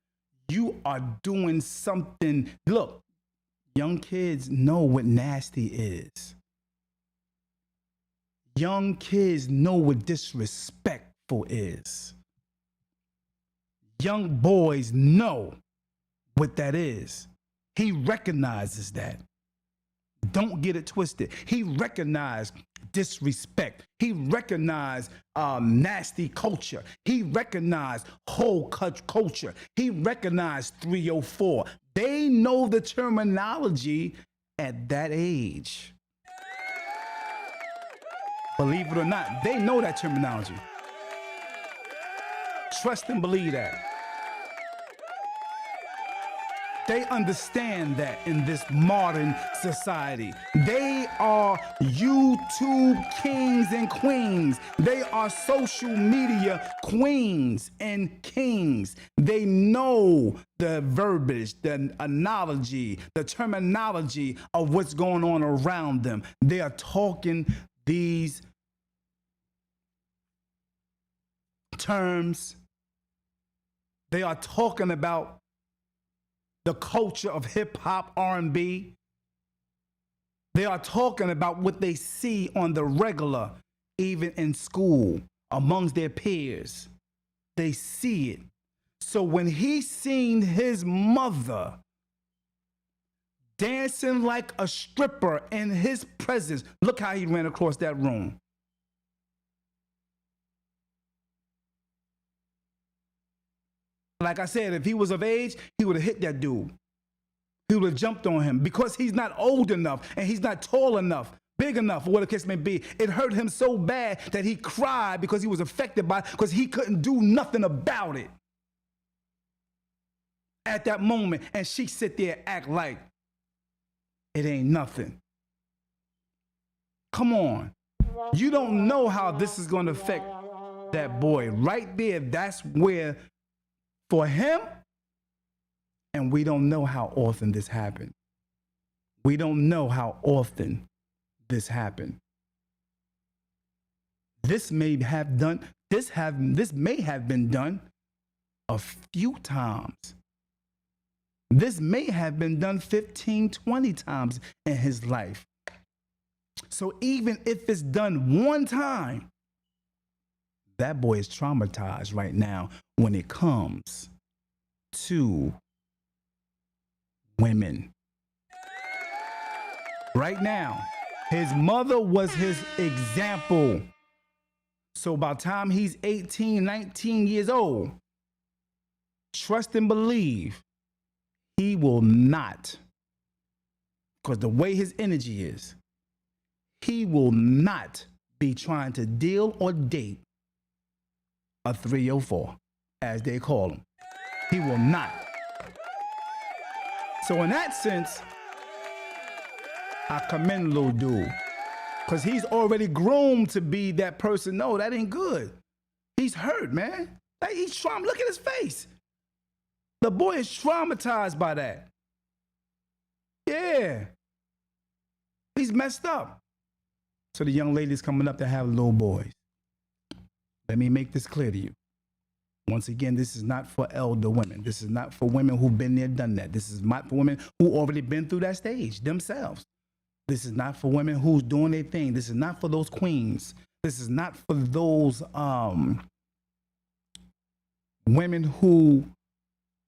You are doing something. Look, young kids know what nasty is. Young kids know what disrespectful is. Young boys know what that is. He recognizes that. Don't get it twisted. He recognized disrespect. He recognized nasty culture. He recognized whole culture. He recognized 304. They know the terminology at that age. Believe it or not, they know that terminology. Trust and believe that. They understand that in this modern society. They are YouTube kings and queens. They are social media queens and kings. They know the verbiage, the analogy, the terminology of what's going on around them. They are talking these terms. They are talking about the culture of hip hop, R&B. They are talking about what they see on the regular, even in school, amongst their peers. They see it. So when he seen his mother dancing like a stripper in his presence, look how he ran across that room. Like I said, if he was of age, he would have hit that dude. He would have jumped on him because he's not old enough and he's not tall enough, big enough, or what the case may be. It hurt him so bad that he cried because he was affected by it, because he couldn't do nothing about it at that moment. And she sit there and act like it ain't nothing. Come on. You don't know how this is going to affect that boy. Right there, that's where, for him, and we don't know how often this happened. We don't know how often this happened. This may have been done a few times. This may have been done 15, 20 times in his life. So even if it's done one time, that boy is traumatized right now when it comes to women. Right now, his mother was his example. So by the time he's 18, 19 years old, trust and believe he will not, because the way his energy is, he will not be trying to deal or date a 304, as they call him. He will not. So in that sense, I commend little dude, because he's already groomed to be that person. No, that ain't good. He's hurt, man. Like, he's traumatized. Look at his face. The boy is traumatized by that. Yeah. He's messed up. So the young ladies coming up to have little boys, let me make this clear to you. Once again, this is not for elder women. This is not for women who've been there, done that. This is not for women who already been through that stage themselves. This is not for women who's doing their thing. This is not for those queens. This is not for those women who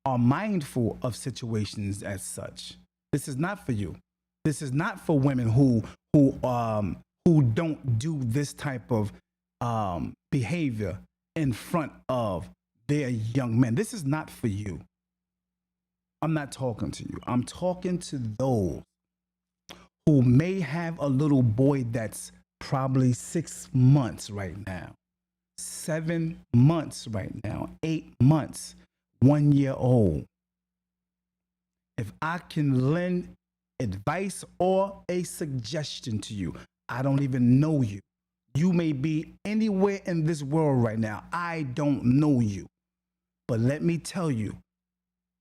are mindful of situations as such. This is not for you. This is not for women who don't do this type of behavior in front of their young men. This is not for you. I'm not talking to you. I'm talking to those who may have a little boy that's probably 6 months right now, 7 months right now, 8 months, 1 year old. If I can lend advice or a suggestion to you, I don't even know you. You may be anywhere in this world right now. I don't know you. But let me tell you,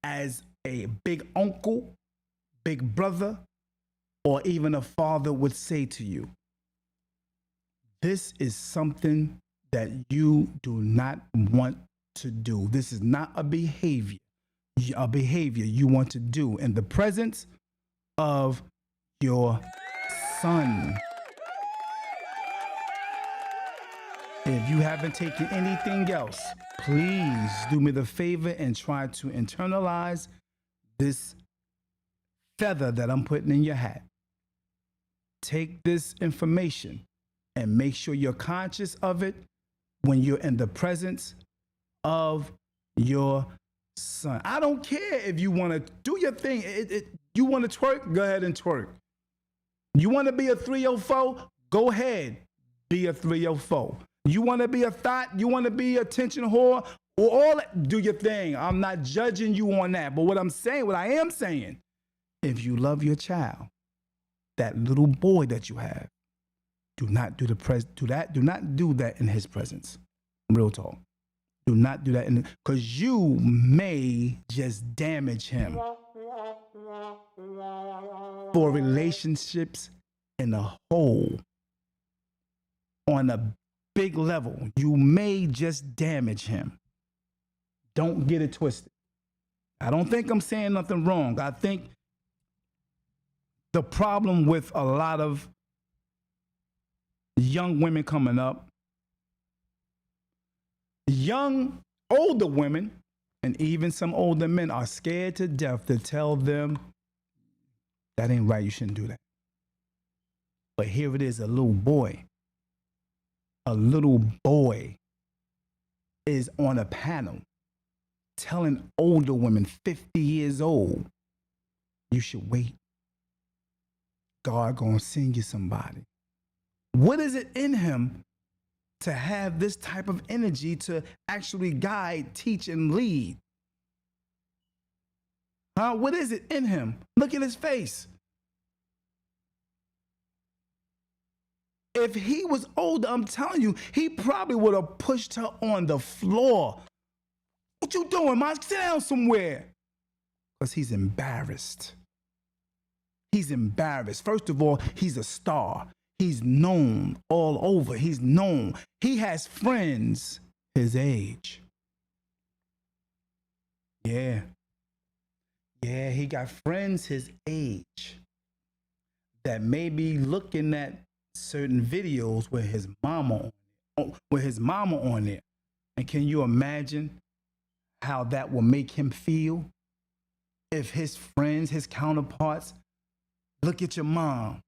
as a big uncle, big brother, or even a father would say to you, this is something that you do not want to do. This is not a behavior you want to do in the presence of your son. If you haven't taken anything else, please do me the favor and try to internalize this feather that I'm putting in your hat. Take this information and make sure you're conscious of it when you're in the presence of your son. I don't care if you want to do your thing. You want to twerk? Go ahead and twerk. You want to be a 304? Go ahead, be a 304. You want to be a thot? You want to be a attention whore? Or all that, do your thing. I'm not judging you on that. But what I am saying, if you love your child, that little boy that you have, do not do that in his presence. Real talk. Do not do that, because you may just damage him for relationships in a whole, on a big level, you may just damage him. Don't get it twisted. I don't think I'm saying nothing wrong. I think the problem with a lot of young women coming up, young, older women, and even some older men are scared to death to tell them that ain't right, you shouldn't do that. But here it is, a little boy is on a panel telling older women, 50 years old, you should wait. God gonna send you somebody. What is it in him to have this type of energy to actually guide, teach, and lead? Huh? What is it in him? Look at his face. If he was older, I'm telling you, he probably would have pushed her on the floor. What you doing, man? Sit down somewhere. Because he's embarrassed. He's embarrassed. First of all, he's a star. He's known all over. He's known. He has friends his age. Yeah. Yeah, he got friends his age that may be looking at certain videos with his mama on there. And can you imagine how that will make him feel if his friends, his counterparts, look at your mom.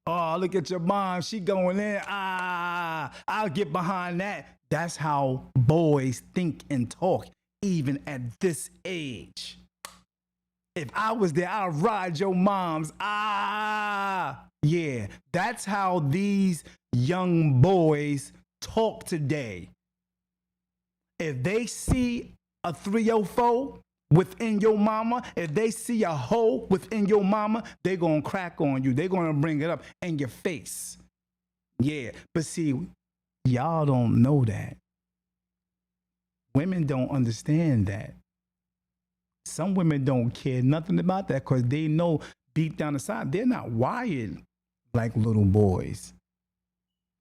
Oh, look at your mom. She going in. I'll get behind that. That's how boys think and talk, even at this age. If I was there, I'll ride your mom's. Yeah, that's how these young boys talk today. If they see a 304 within your mama, if they see a hoe within your mama, they're going to crack on you. They're going to bring it up in your face. Yeah, but see, y'all don't know that. Women don't understand that. Some women don't care nothing about that because they know deep down inside they're not wired like little boys.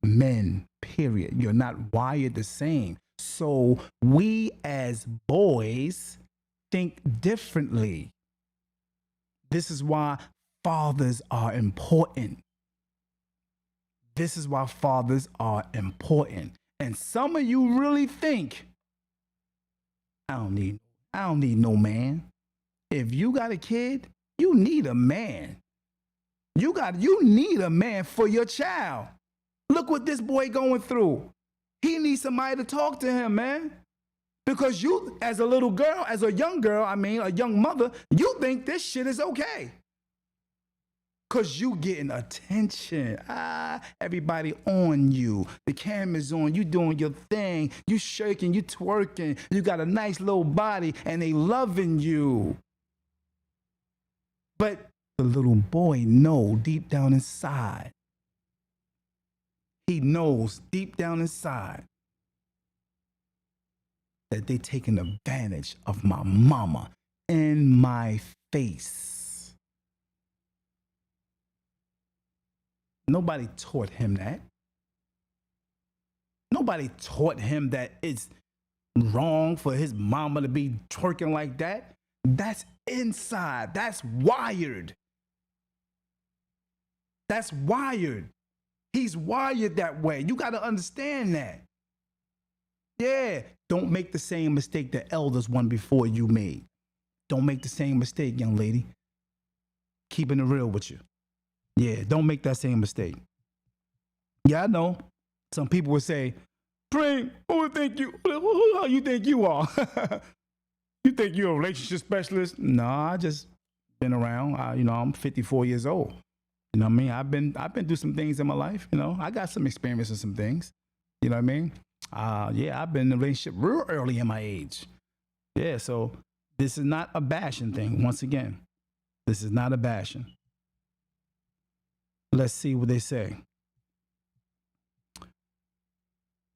Men, period. You're not wired the same. So we as boys think differently. This is why fathers are important. This is why fathers are important. And some of you really think, I don't need no man. If you got a kid, you need a man. You need a man for your child. Look what this boy going through. He needs somebody to talk to him, man. Because you, as a little girl, as a young girl, a young mother, you think this shit is okay. Because you getting attention. Everybody on you. The camera's on. You doing your thing. You shaking, you twerking. You got a nice little body and they loving you. But the little boy know deep down inside. He knows deep down inside that they taking advantage of my mama in my face. Nobody taught him that. Nobody taught him that it's wrong for his mama to be twerking like that. That's inside. That's wired. That's wired. He's wired that way. You got to understand that. Yeah. Don't make the same mistake the elders one before you made. Don't make the same mistake, young lady. Keeping it real with you. Yeah, don't make that same mistake. Yeah, I know. Some people would say, Pring, who you think you are? You think you're a relationship specialist? No, I just been around. I'm 54 years old. You know what I mean? I've been through some things in my life. I got some experience in some things. You know what I mean? I've been in a relationship real early in my age. Yeah, so this is not a bashing thing. Once again, this is not a bashing. Let's see what they say.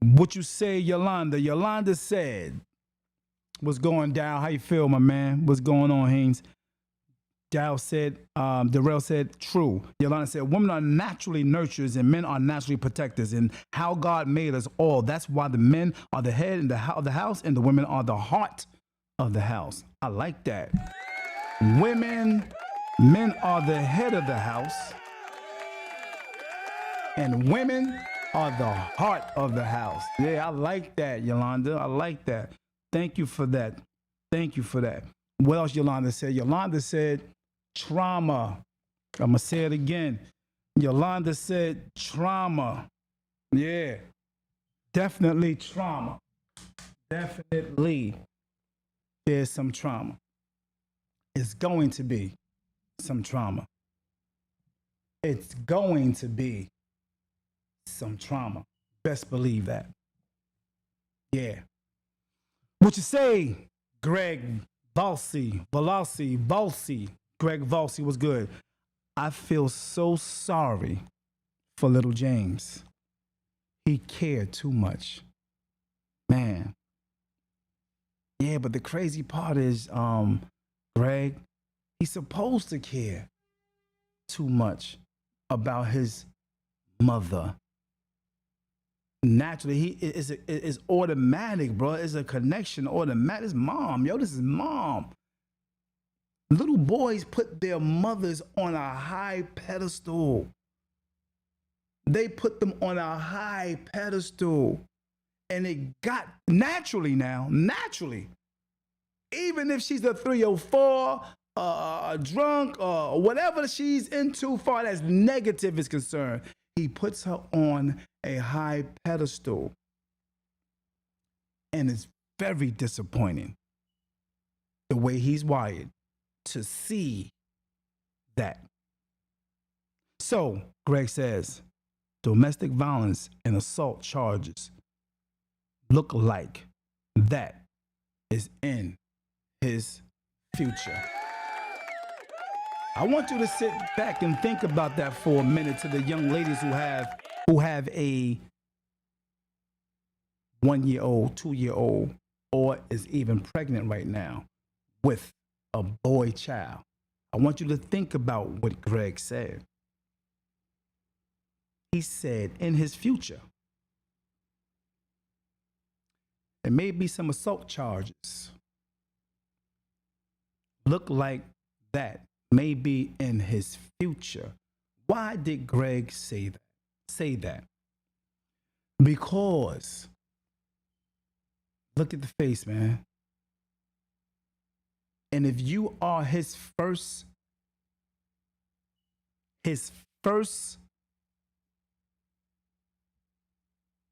What you say, Yolanda? Yolanda said, what's going down? How you feel, my man? What's going on, Haynes? Darrell said, true. Yolanda said, women are naturally nurturers and men are naturally protectors. And how God made us all. That's why the men are the head of the house and the women are the heart of the house. I like that. Men are the head of the house and women are the heart of the house. Yeah, I like that, Yolanda. I like that. Thank you for that. Thank you for that. What else Yolanda said? Yolanda said trauma. I'm going to say it again. Yolanda said trauma. Yeah, definitely trauma. Definitely there's some trauma. It's going to be some trauma. It's going to be some trauma. Best believe that. Yeah. What you say, Greg Valsi? Greg Valsi was good. I feel so sorry for little James. He cared too much. Man. Yeah, but the crazy part is, Greg, he's supposed to care too much about his mother. Naturally, he is automatic, bro. It's a connection automatic. It's mom. Yo, this is mom. Little boys put their mothers on a high pedestal. They put them on a high pedestal. And it got naturally, even if she's a 304, drunk, or whatever she's into, far as negative is concerned, he puts her on a high pedestal. And it's very disappointing the way he's wired to see that. So, Greg says, domestic violence and assault charges look like that is in his future. I want you to sit back and think about that for a minute, to the young ladies who have a 1-year-old, 2-year-old, or is even pregnant right now with a boy child. I want you to think about what Greg said. He said in his future, there may be some assault charges. Look like that may be in his future. Why did Greg say that? Because look at the face, man. And if you are his first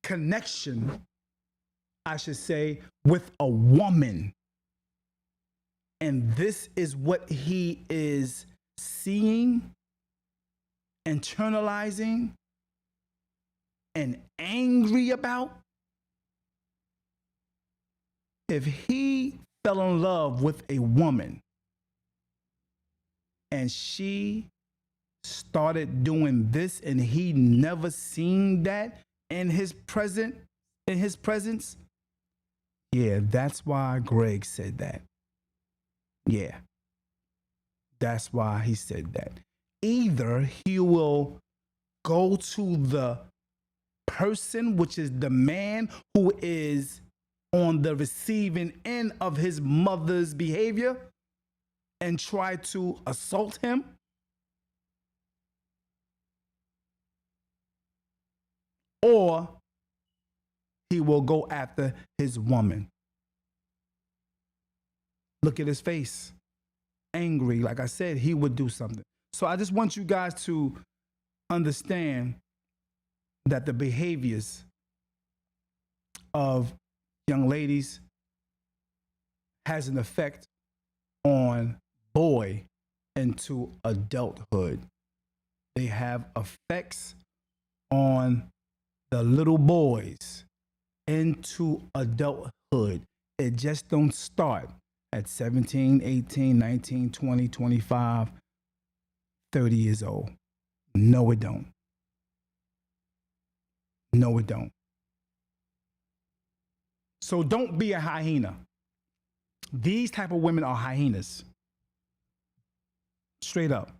connection, I should say, with a woman, and this is what he is seeing, internalizing, and angry about, if he fell in love with a woman and she started doing this and he never seen that in his presence, yeah, that's why Greg said that. Yeah, that's why he said that. Either he will go to the person, which is the man who is on the receiving end of his mother's behavior, and try to assault him, or he will go after his woman. Look at his face. Angry. Like I said, he would do something. So I just want you guys to understand that the behaviors of young ladies has an effect on boy into adulthood. They have effects on the little boys into adulthood. It just don't start at 17, 18, 19, 20, 25, 30 years old. No, it don't. No, it don't. So don't be a hyena. These type of women are hyenas. Straight up.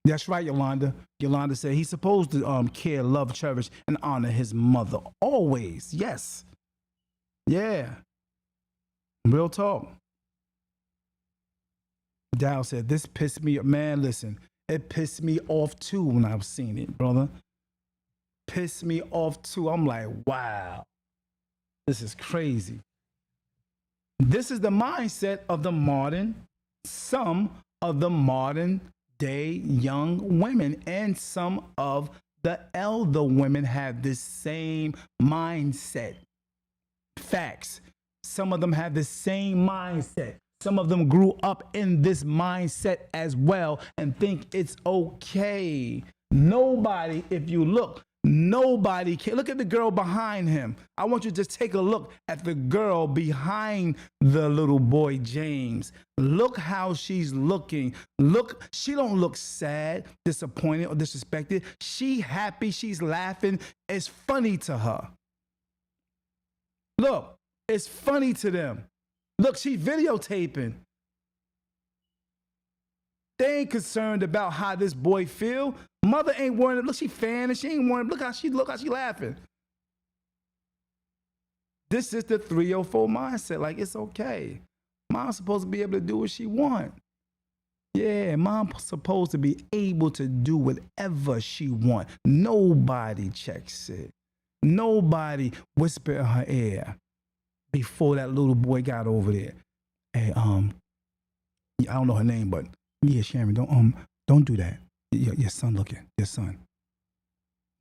That's right, Yolanda. Yolanda said he's supposed to care, love, cherish, and honor his mother. Always. Yes. Yeah. Real talk. Dow said, this pissed me, man, listen, it pissed me off too when I've seen it, brother. Pissed me off too. I'm like, wow, this is crazy. This is the mindset of some of the modern day young women, and some of the elder women have this same mindset. Facts. Some of them have the same mindset. Some of them grew up in this mindset as well and think it's okay. Nobody, if you look, nobody can. Look at the girl behind him. I want you to just take a look at the girl behind the little boy, James. Look how she's looking. Look, she don't look sad, disappointed, or disrespected. She happy, she's laughing. It's funny to her. Look, it's funny to them. Look, she videotaping. They ain't concerned about how this boy feel. Mother ain't worried. Look, she fanning. She ain't worried. Look how she laughing. This is the 304 mindset. Like, it's okay. Mom's supposed to be able to do what she want. Yeah, mom's supposed to be able to do whatever she want. Nobody checks it. Nobody whisper in her ear before that little boy got over there. Hey, I don't know her name, but yeah, Sharon, don't do that. Your son looking, your son.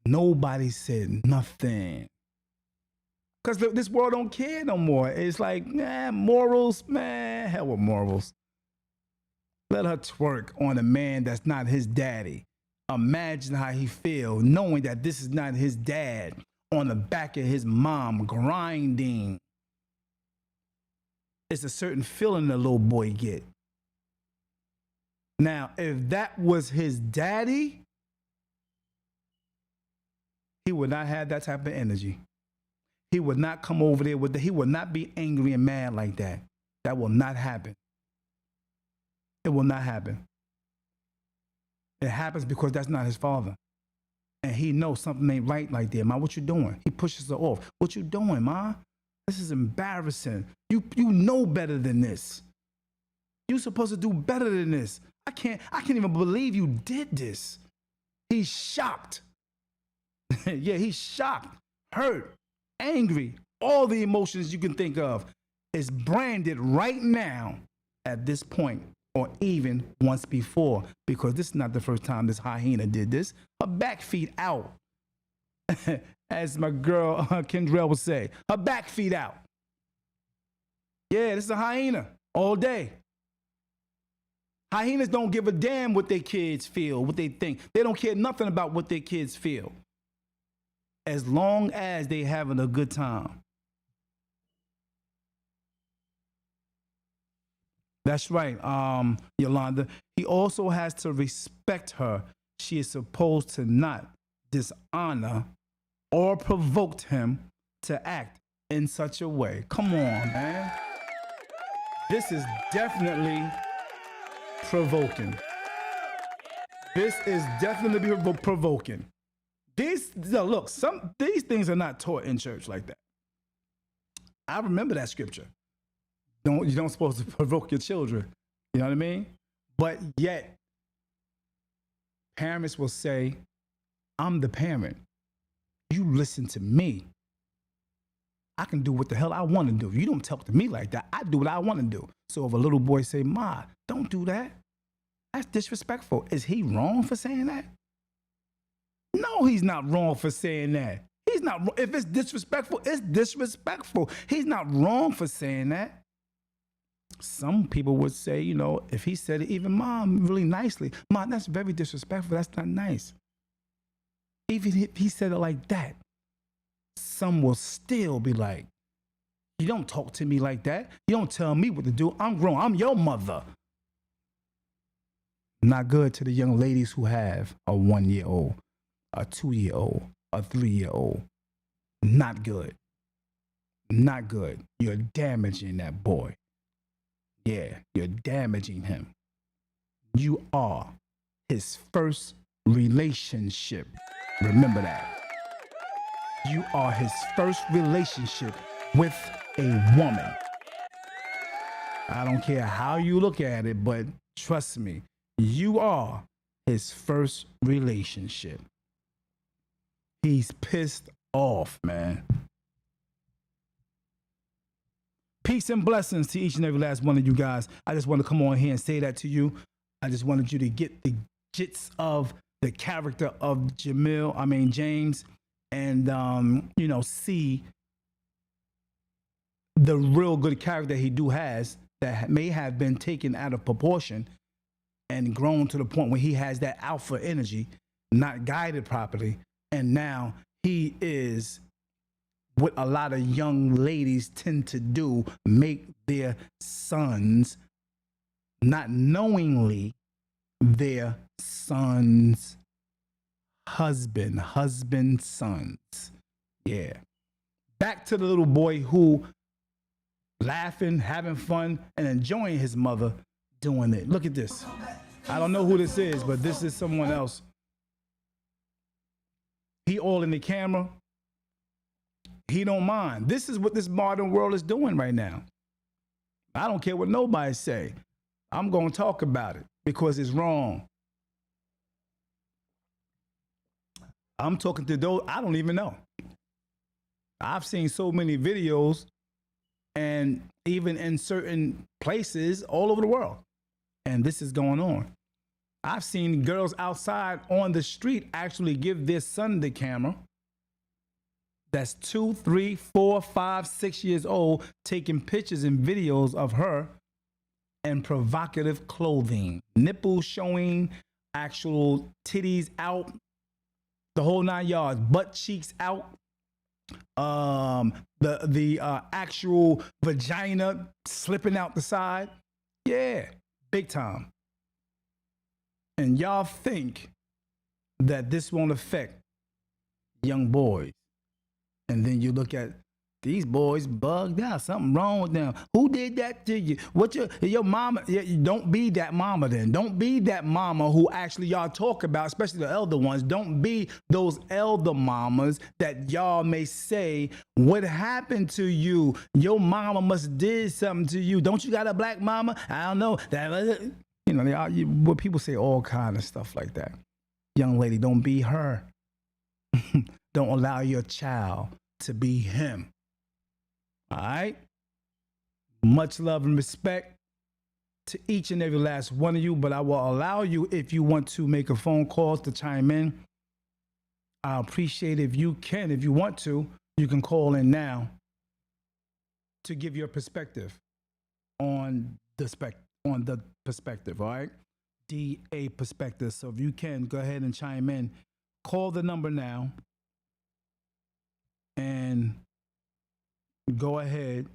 Nobody said nothing. Because this world don't care no more. It's like, morals, man, hell with morals. Let her twerk on a man that's not his daddy. Imagine how he feel knowing that this is not his dad on the back of his mom grinding. It's a certain feeling the little boy get. Now, if that was his daddy, he would not have that type of energy. He would not come over there with he would not be angry and mad like that. That will not happen. It will not happen. It happens because that's not his father. And he knows something ain't right like that. Ma, what you doing? He pushes her off. What you doing, Ma? This is embarrassing. You know better than this. You're supposed to do better than this. I can't even believe you did this. He's shocked. Yeah, he's shocked, hurt, angry. All the emotions you can think of is branded right now at this point, or even once before, because this is not the first time this hyena did this. Her back feet out. As my girl Kendrell would say, her back feet out. Yeah, this is a hyena all day. Hyenas don't give a damn what their kids feel, what they think. They don't care nothing about what their kids feel, as long as they having a good time. That's right, Yolanda. He also has to respect her. She is supposed to not dishonor or provoke him to act in such a way. Come on, man. This is definitely provoking. This is definitely provoking. These things are not taught in church like that. I remember that scripture. You don't supposed to provoke your children. You know what I mean? But yet, parents will say, I'm the parent. You listen to me. I can do what the hell I want to do. You don't talk to me like that. I do what I want to do. So if a little boy say, Ma, don't do that, that's disrespectful. Is he wrong for saying that? No, he's not wrong for saying that. He's not. If it's disrespectful, it's disrespectful. He's not wrong for saying that. Some people would say, if he said it, even Mom, really nicely, Mom, that's very disrespectful. That's not nice. Even if he said it like that, some will still be like, you don't talk to me like that. You don't tell me what to do. I'm grown. I'm your mother. Not good to the young ladies who have a 1-year-old, a 2-year-old, a 3-year-old. Not good. Not good. You're damaging that boy. Yeah, you're damaging him. You are his first relationship. Remember that. You are his first relationship with a woman. I don't care how you look at it, but trust me, you are his first relationship. He's pissed off, man. Peace and blessings to each and every last one of you guys. I just want to come on here and say that to you. I just wanted you to get the gist of the character of James, and see the real good character he has that may have been taken out of proportion and grown to the point where he has that alpha energy, not guided properly, and now he is what a lot of young ladies tend to do, make their sons, not knowingly, their sons' husband, sons. Yeah. Back to the little boy who laughing, having fun, and enjoying his mother doing it. Look at this. I don't know who this is, but this is someone else. He all in the camera. He don't mind. This is what this modern world is doing right now. I don't care what nobody say. I'm going to talk about it because it's wrong. I'm talking to those I don't even know. I've seen so many videos, and even in certain places all over the world, and this is going on. I've seen girls outside on the street actually give their son the camera that's 2, 3, 4, 5, 6 years old, taking pictures and videos of her in provocative clothing, nipples showing, actual titties out, the whole 9 yards, butt cheeks out, the actual vagina slipping out the side. Yeah, big time. And y'all think that this won't affect young boys. And then you look at these boys bugged out. Something wrong with them. Who did that to you? What your mama? Don't be that mama then. Don't be that mama who actually y'all talk about, especially the elder ones. Don't be those elder mamas that y'all may say, what happened to you? Your mama must did something to you. Don't you got a black mama? I don't know. What people say all kind of stuff like that. Young lady, don't be her. Don't allow your child to be him. All right? Much love and respect to each and every last one of you, but I will allow you, if you want to make a phone call to chime in. I appreciate it if you can. If you want to, you can call in now to give your perspective on the perspective, all right? D.A.P perspective. So if you can, go ahead and chime in. Call the number now and go ahead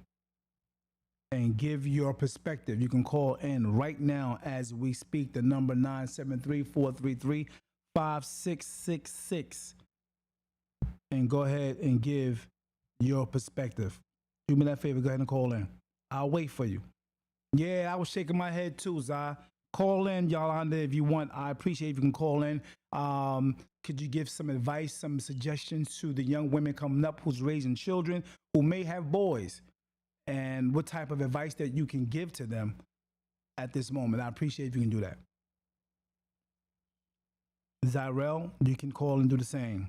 and give your perspective. You can call in right now as we speak. The number 973-433-5666. And go ahead and give your perspective. Do me that favor, go ahead and call in. I'll wait for you. Yeah, I was shaking my head too, Zai. Call in, y'all, on there if you want. I appreciate if you can call in. Could you give some advice, some suggestions to the young women coming up who's raising children who may have boys, and what type of advice that you can give to them at this moment? I appreciate if you can do that. Zyrell, you can call and do the same.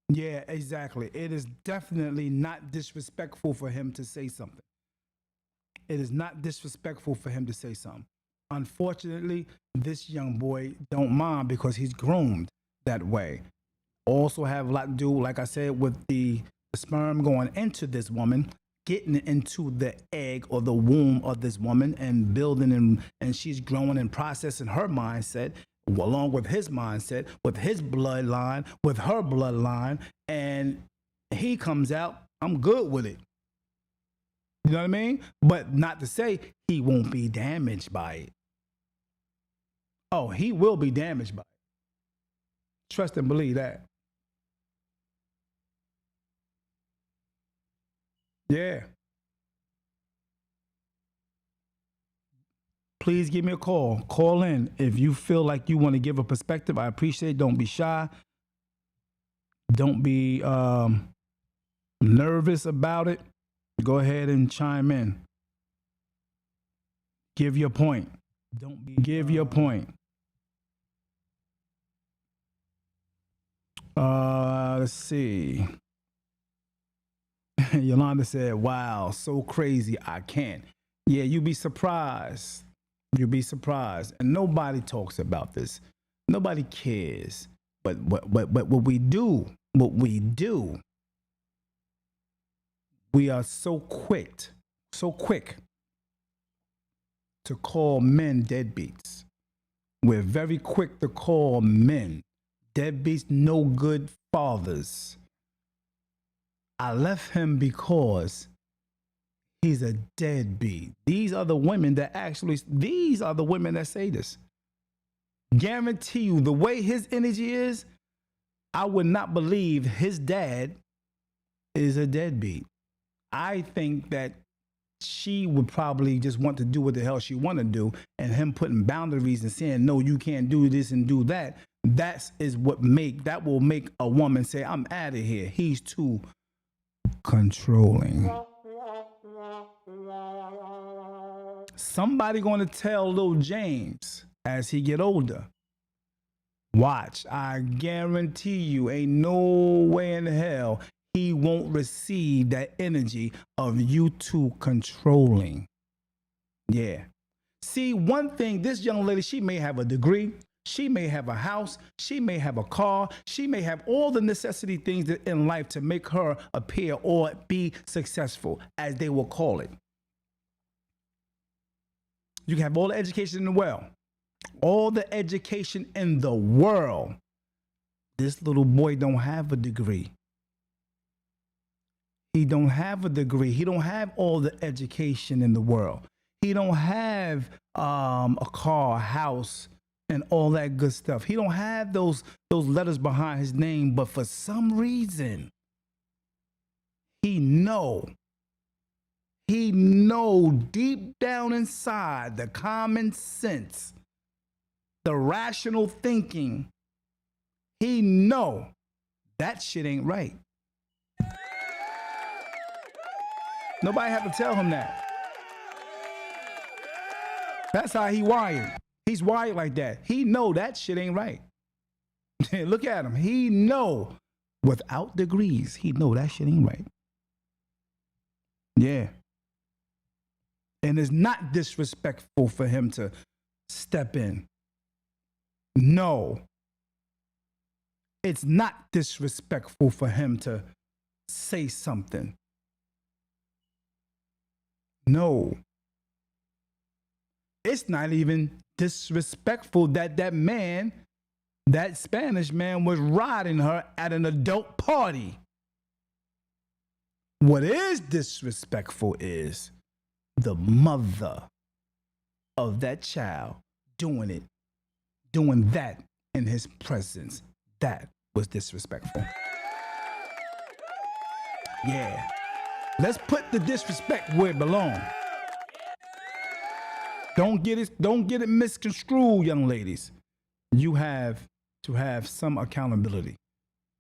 Yeah, exactly. It is definitely not disrespectful for him to say something. It is not disrespectful for him to say something. Unfortunately, this young boy don't mind because he's groomed that way. Also have a lot to do, like I said, with the sperm going into this woman, getting into the egg or the womb of this woman and building, and she's growing and processing her mindset along with his mindset, with his bloodline, with her bloodline, and he comes out, I'm good with it. You know what I mean? But not to say he won't be damaged by it. Oh, he will be damaged by it. Trust and believe that. Yeah. please give me a call. Call in if you feel like you want to give a perspective. I appreciate it. Don't be shy. Don't be nervous about it. Go ahead and chime in. Give your point. Give your point. Let's see. Yolanda said, wow, so crazy, I can't. Yeah, you'd be surprised. You'd be surprised. And nobody talks about this. Nobody cares. But what we do, we are so quick to call men deadbeats. We're very quick to call men deadbeats, no good fathers. I left him because he's a deadbeat. These are the women that say this. Guarantee you, the way his energy is, I would not believe his dad is a deadbeat. I think that she would probably just want to do what the hell she want to do, and him putting boundaries and saying, no, you can't do this and do that. That will make a woman say, I'm out of here. He's too controlling. Somebody going to tell little James as he get older, watch, I guarantee you ain't no way in hell he won't receive that energy of you too controlling. Yeah. See, one thing, this young lady, she may have a degree, she may have a house, she may have a car, she may have all the necessity things in life to make her appear or be successful, as they will call it. You can have all the education in the world. All the education in the world. This little boy don't have a degree. He don't have a degree. He don't have all the education in the world. He don't have a car, a house, and all that good stuff. He don't have those letters behind his name, but for some reason, he know deep down inside, the common sense, the rational thinking, he know that shit ain't right. Nobody have to tell him that. That's how he wired. He's wired like that. He know that shit ain't right. Look at him. He know without degrees, he know that shit ain't right. Yeah. And it's not disrespectful for him to step in. No. It's not disrespectful for him to say something. No. It's not even disrespectful that man, that Spanish man, was riding her at an adult party. What is disrespectful is the mother of that child doing that in his presence. That was disrespectful. Yeah. Let's put the disrespect where it belongs. Don't get it misconstrued, young ladies. You have to have some accountability.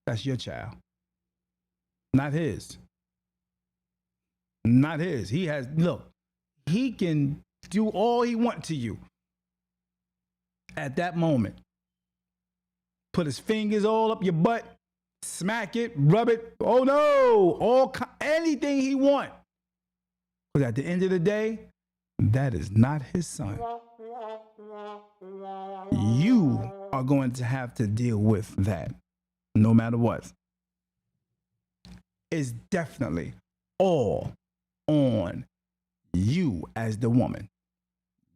That's your child. Not his. Not his. He can do all he wants to you at that moment. Put his fingers all up your butt, smack it, rub it. Oh no, anything he wants. Because at the end of the day, that is not his son. You are going to have to deal with that no matter what. It's definitely all on you as the woman.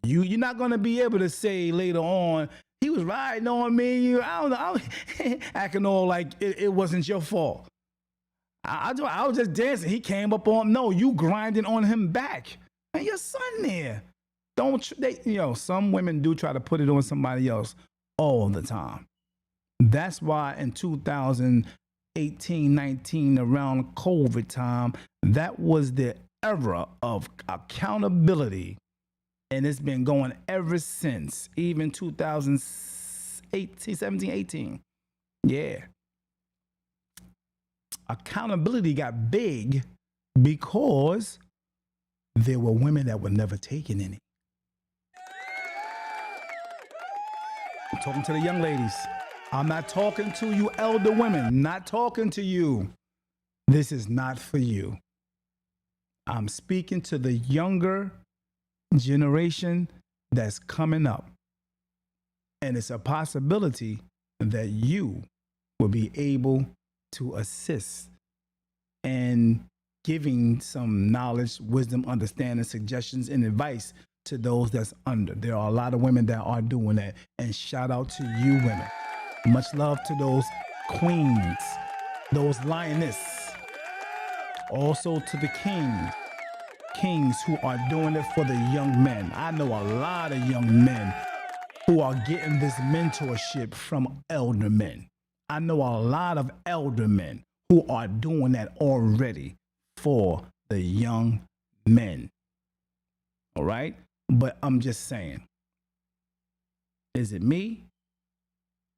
You're not going to be able to say later on, he was riding on me. I don't know, I was acting all like it wasn't your fault. I was just dancing. He came up on, no, you grinding on him back. And your son there. Some women do try to put it on somebody else all the time. That's why in 2018, 19, around COVID time, that was the era of accountability And it's been going ever since, even 2018, 17, 18. Yeah. Accountability got big because there were women that were never taking any. I'm talking to the young ladies. I'm not talking to you elder women, not talking to you. This is not for you. I'm speaking to the younger generation that's coming up. And it's a possibility that you will be able to assist in giving some knowledge, wisdom, understanding, suggestions, and advice to those that's under. There are a lot of women that are doing that. And shout out to you women. Much love to those queens, those lionesses. Also to the kings who are doing it for the young men. I know a lot of young men who are getting this mentorship from elder men. I know a lot of elder men who are doing that already for the young men. All right? But I'm just saying, is it me?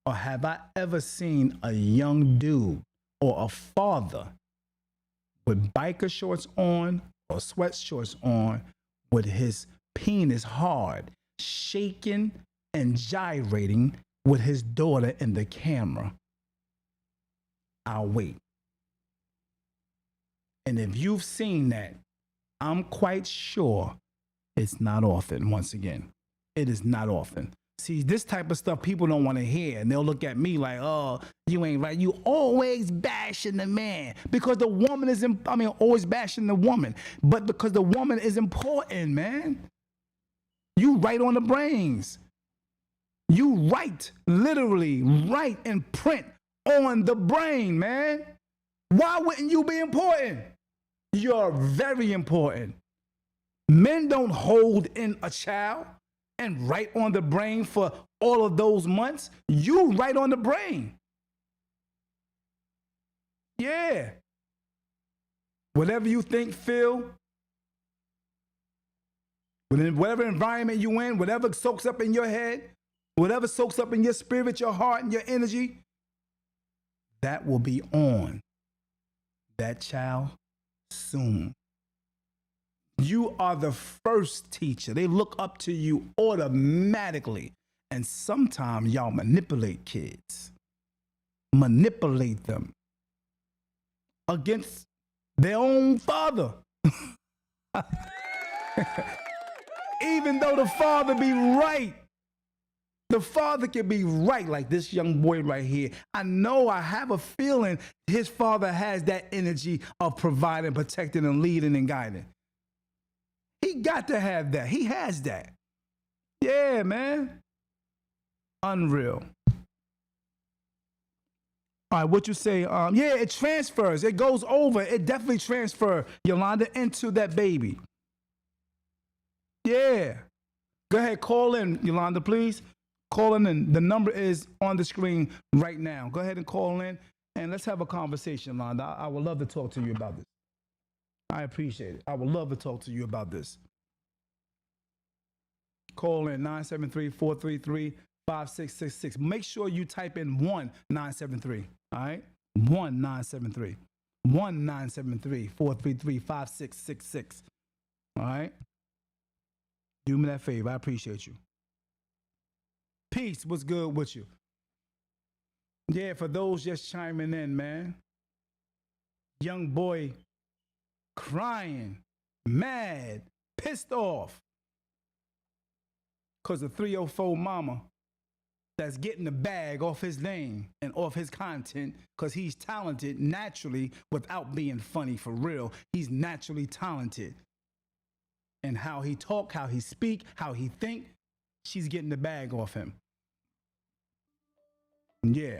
Or have I ever seen a young dude or a father with biker shorts on or sweatshorts on with his penis hard, shaking and gyrating with his daughter in the camera? I'll wait. And if you've seen that, I'm quite sure it's not often. Once again, it is not often. See, this type of stuff people don't want to hear, and they'll look at me like, oh, you ain't right. You always bashing the man because the woman is, always bashing the woman, but because the woman is important, man. You right on the brains. You write, literally write and print on the brain, man. Why wouldn't you be important? You're very important. Men don't hold in a child and write on the brain for all of those months. You write on the brain. Yeah. Whatever you think, feel, whatever environment you in, whatever soaks up in your head, whatever soaks up in your spirit, your heart, and your energy, that will be on that child soon. You are the first teacher. They look up to you automatically. And sometimes y'all manipulate kids. Manipulate them against their own father. Even though the father be right. The father can be right, like this young boy right here. I have a feeling his father has that energy of providing, protecting, and leading and guiding. He got to have that. He has that. Yeah, man. Unreal. All right, what you say? Yeah, it transfers. It goes over. It definitely transfers, Yolanda, into that baby. Yeah. Go ahead, call in, Yolanda, please. Call in. The number is on the screen right now. Go ahead and call in, and let's have a conversation, Yolanda. I would love to talk to you about this. I appreciate it. I would love to talk to you about this. Call in 973-433-5666. Make sure you type in 1973. All right? 1973. 1973-433-5666. All right? Do me that favor. I appreciate you. Peace. What's good with you? Yeah, for those just chiming in, man. Young boy crying, mad, pissed off. Because the 304 mama that's getting the bag off his name and off his content because he's talented naturally without being funny for real. He's naturally talented. And how he talk, how he speak, how he think, she's getting the bag off him. Yeah.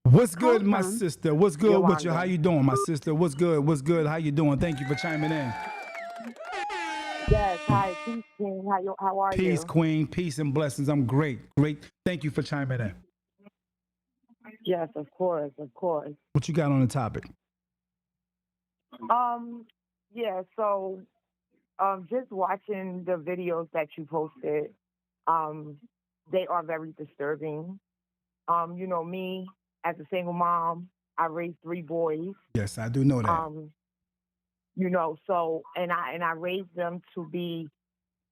What's good, my sister? What's good with you? How you doing, my sister? What's good? What's good? How you doing? Thank you for chiming in. Yes, hi, peace, Queen. How are you? Peace, Queen. Peace and blessings. I'm great. Great. Thank you for chiming in. Yes, of course, of course. What you got on the topic? Yeah, so just watching the videos that you posted, um, they are very disturbing. Me as a single mom, I raised three boys. Yes, I do know that. So and I raised them to be,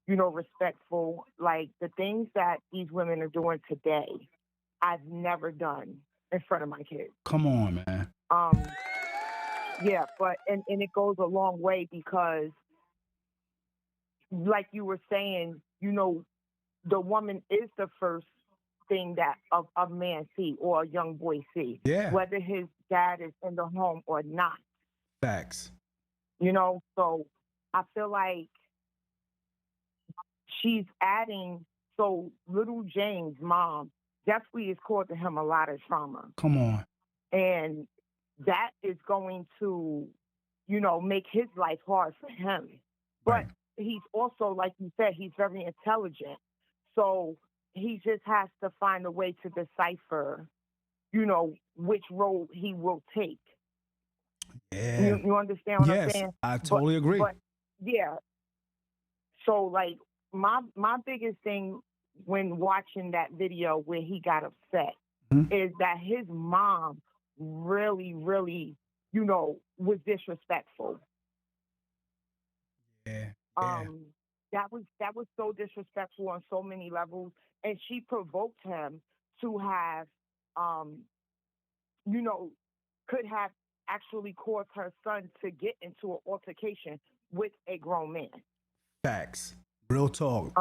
respectful. Like the things that these women are doing today, I've never done in front of my kids. Come on, man. Yeah, but and it goes a long way because like you were saying, the woman is the first thing that a man see or a young boy see, Yeah. whether his dad is in the home or not. Facts. So I feel like she's adding, so little James' mom definitely is causing him a lot of trauma. Come on. And that is going to, make his life hard for him. But Right. he's also, like you said, he's very intelligent. So he just has to find a way to decipher, which road he will take. Yeah. You understand what I'm saying? Yes, I totally agree. But yeah. So like my biggest thing when watching that video where he got upset is that his mom really, really, was disrespectful. Yeah. That was so disrespectful on so many levels, and she provoked him to have, could have actually caused her son to get into an altercation with a grown man. Facts. Real talk.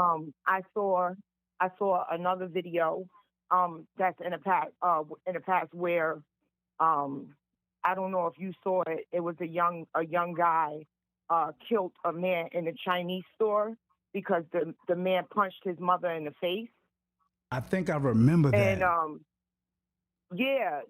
I saw another video that's in the past where I don't know if you saw it. It was a young guy killed a man in a Chinese store because the man punched his mother in the face. I think I remember that. And yeah,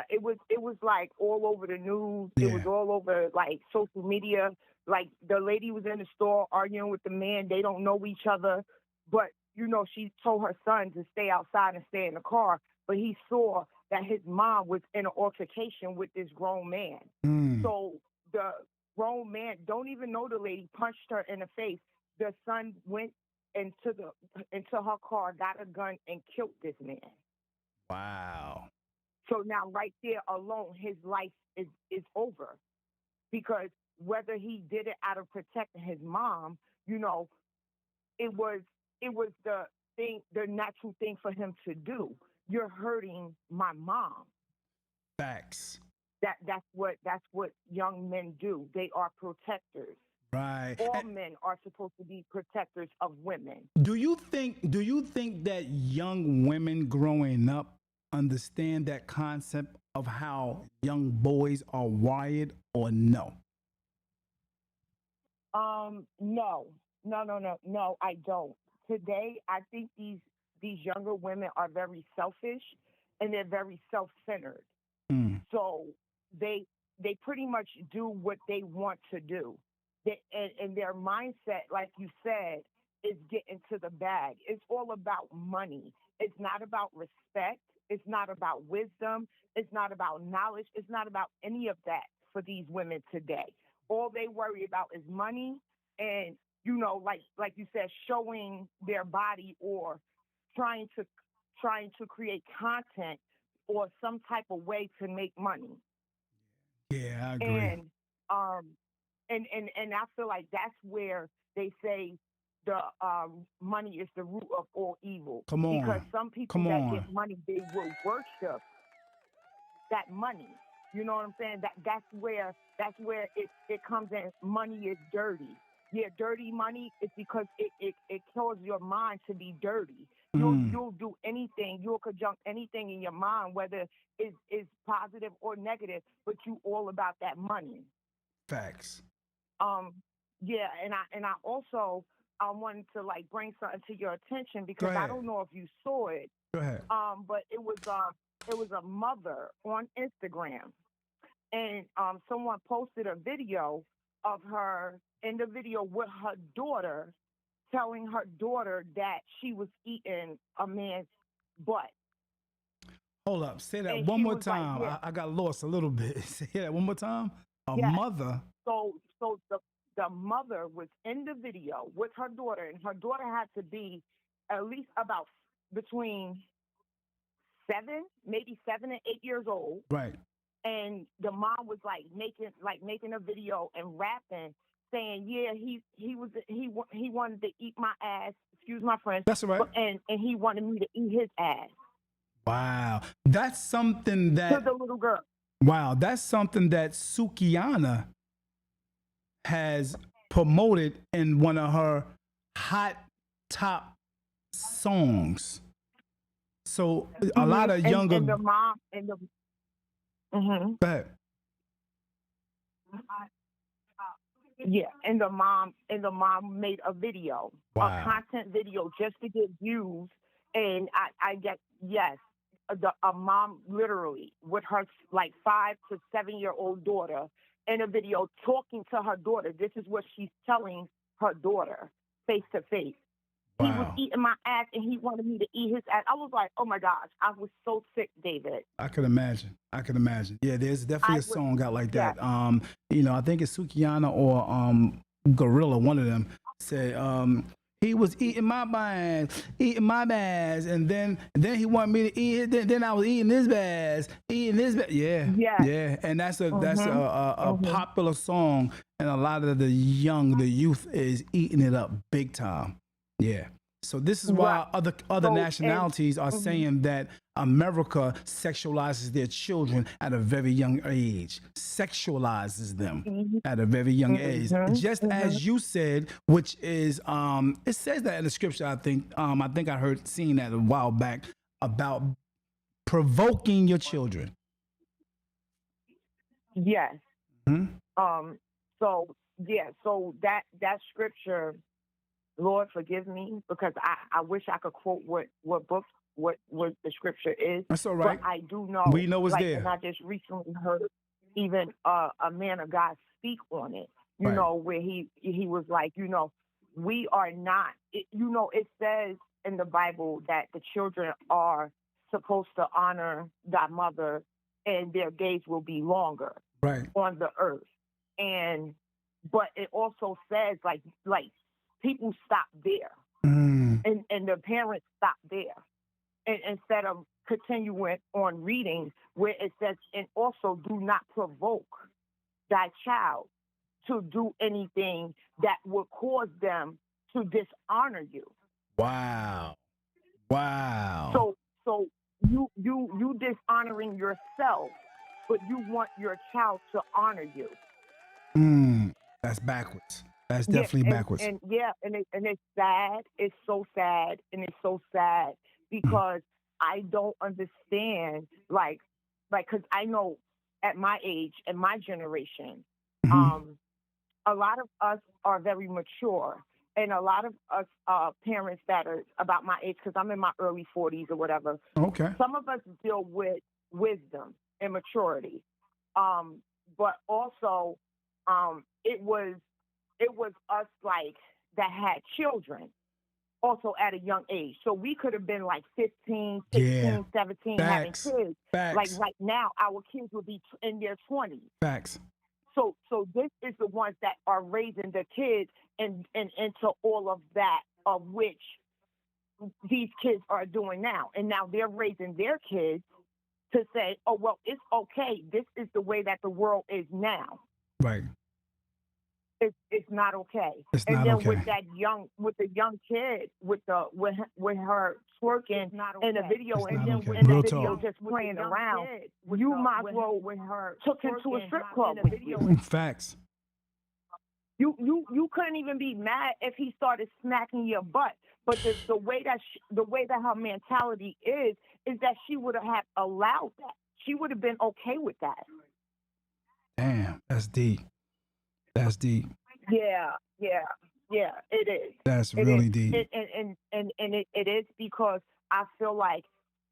it was like all over the news. Yeah. It was all over like social media. Like the lady was in the store arguing with the man. They don't know each other, but she told her son to stay outside and stay in the car. But he saw that his mom was in an altercation with this grown man. So the grown man don't even know the lady, punched her in the face. The son went into her car, got a gun, and killed this man. Wow. So now right there alone, his life is over. Because whether he did it out of protecting his mom, it was the natural thing for him to do. You're hurting my mom. Facts. That's what young men do. They are protectors. Right. All men are supposed to be protectors of women. Do you think that young women growing up understand that concept of how young boys are wired, or no? No, I don't. Today, I think these younger women are very selfish and they're very self-centered. So they pretty much do what they want to do. And their mindset, like you said, is getting to the bag. It's all about money. It's not about respect. It's not about wisdom. It's not about knowledge. It's not about any of that for these women today. All they worry about is money and, like you said, showing their body or trying to create content or some type of way to make money. Yeah, I agree. And I feel like that's where they say the money is the root of all evil. Come on. Because some people that get money, they will worship that money. You know what I'm saying? That's where it comes in. Money is dirty. Yeah, dirty money is because it causes your mind to be dirty. You'll do anything. You'll conjunct anything in your mind, whether it's positive or negative, but you all about that money. Facts. Yeah, and I also wanted to like bring something to your attention because I don't know if you saw it. Go ahead. But it was a mother on Instagram, and someone posted a video of her in the video with her daughter, telling her daughter that she was eating a man's butt. Hold up. Say that And one she more was like, time. yeah. I got lost a little bit. Say that one more time. A Yeah. mother. So the mother was in the video with her daughter, and her daughter had to be at least about between 7 and 8 years old. Right. And the mom was making a video and rapping, saying, "Yeah, he wanted to eat my ass. Excuse my French. That's all right. And he wanted me to eat his ass." Wow. That's something To that. the little girl. Wow. That's something that Sukiana has promoted in one of her hot top songs. So a lot of younger. And the mom and the. Mm-hmm. Go ahead. Yeah, and the mom made a video, Wow. a content video, just to get views. And I get, yes, a mom literally with her 5 to 7 year old daughter in a video talking to her daughter. This is what she's telling her daughter face to face. He was Wow. eating my ass, and he wanted me to eat his ass. I was like, oh my gosh, I was so sick, David. I could imagine. Yeah, there's definitely a song out like that. I think it's Sukiana or Gorilla, one of them said he was eating my ass, and then he wanted me to eat it. Then I was eating his ass. Yeah. And that's a popular song, and a lot of the youth is eating it up big time. Yeah. So this is why other nationalities are saying that America sexualizes their children at a very young age. Sexualizes them at a very young age. Just as you said, which is it says that in the scripture, I think I seen that a while back about provoking your children. Yes. Mm-hmm. So that scripture, Lord, forgive me, because I wish I could quote what the scripture is. That's all right. But I do know. We know it's there. And I just recently heard even a man of God speak on it, you know, where he was like, we are not, it says in the Bible that the children are supposed to honor thy mother and their days will be longer on the earth. But it also says like people stop there, and the parents stop there, and instead of continuing on reading where it says, and also do not provoke thy child to do anything that would cause them to dishonor you. Wow. So you dishonoring yourself, but you want your child to honor you. That's backwards. That's definitely backwards. And it's sad. It's so sad, and it's so sad because I don't understand, because I know at my age and my generation, a lot of us are very mature, and a lot of us parents that are about my age, because I'm in my early 40s or whatever. Okay. Some of us deal with wisdom and maturity, but also it was us that had children also at a young age. So we could have been 15, 16, 17 having kids. Like right now, our kids will be in their 20s. Facts. So this is the ones that are raising the kids and into all of that of which these kids are doing now. And now they're raising their kids to say, oh, well, it's okay. This is the way that the world is now. Right. It's not okay. With the young kid, with her twerking in a video, and then with the video just playing around, you might as well took him to a strip club with you. Facts. You couldn't even be mad if he started smacking your butt. But the way that her mentality is that she would have allowed that. She would have been okay with that. Damn, that's deep. That's deep. Yeah, it is. That's really deep. And it is because I feel like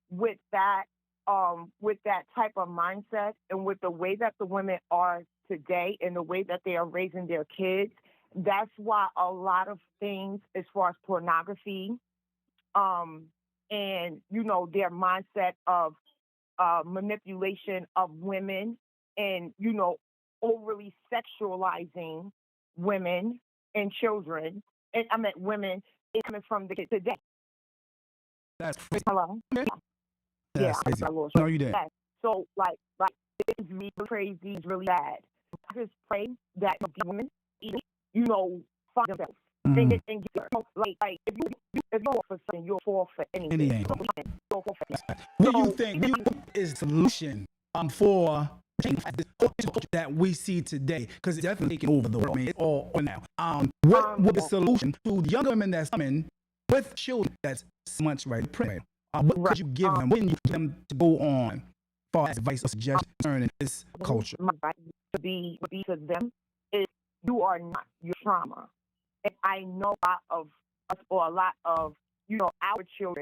with that type of mindset and with the way that the women are today and the way that they are raising their kids, that's why a lot of things as far as pornography, and their mindset of manipulation of women and overly sexualizing women and children, and I meant women, is coming from the kids today. That's crazy. Hello? That's Yeah, crazy. I lost No, you didn't. that. So, like, it's really crazy, it's really bad. I just pray that these women, find themselves. And get like, if you fall for something, you'll fall for anything. You'll fall for anything. What do you think is the solution for that we see today? Because it's definitely taking over the world. I mean, it's all on now. What would the solution to the young women that's coming with children that's so much right pray? What could you give them? What can you give them to go on as far as advice or suggestions concerning this culture? My advice would be to them is you are not your trauma. And I know a lot of us, or a lot of, our children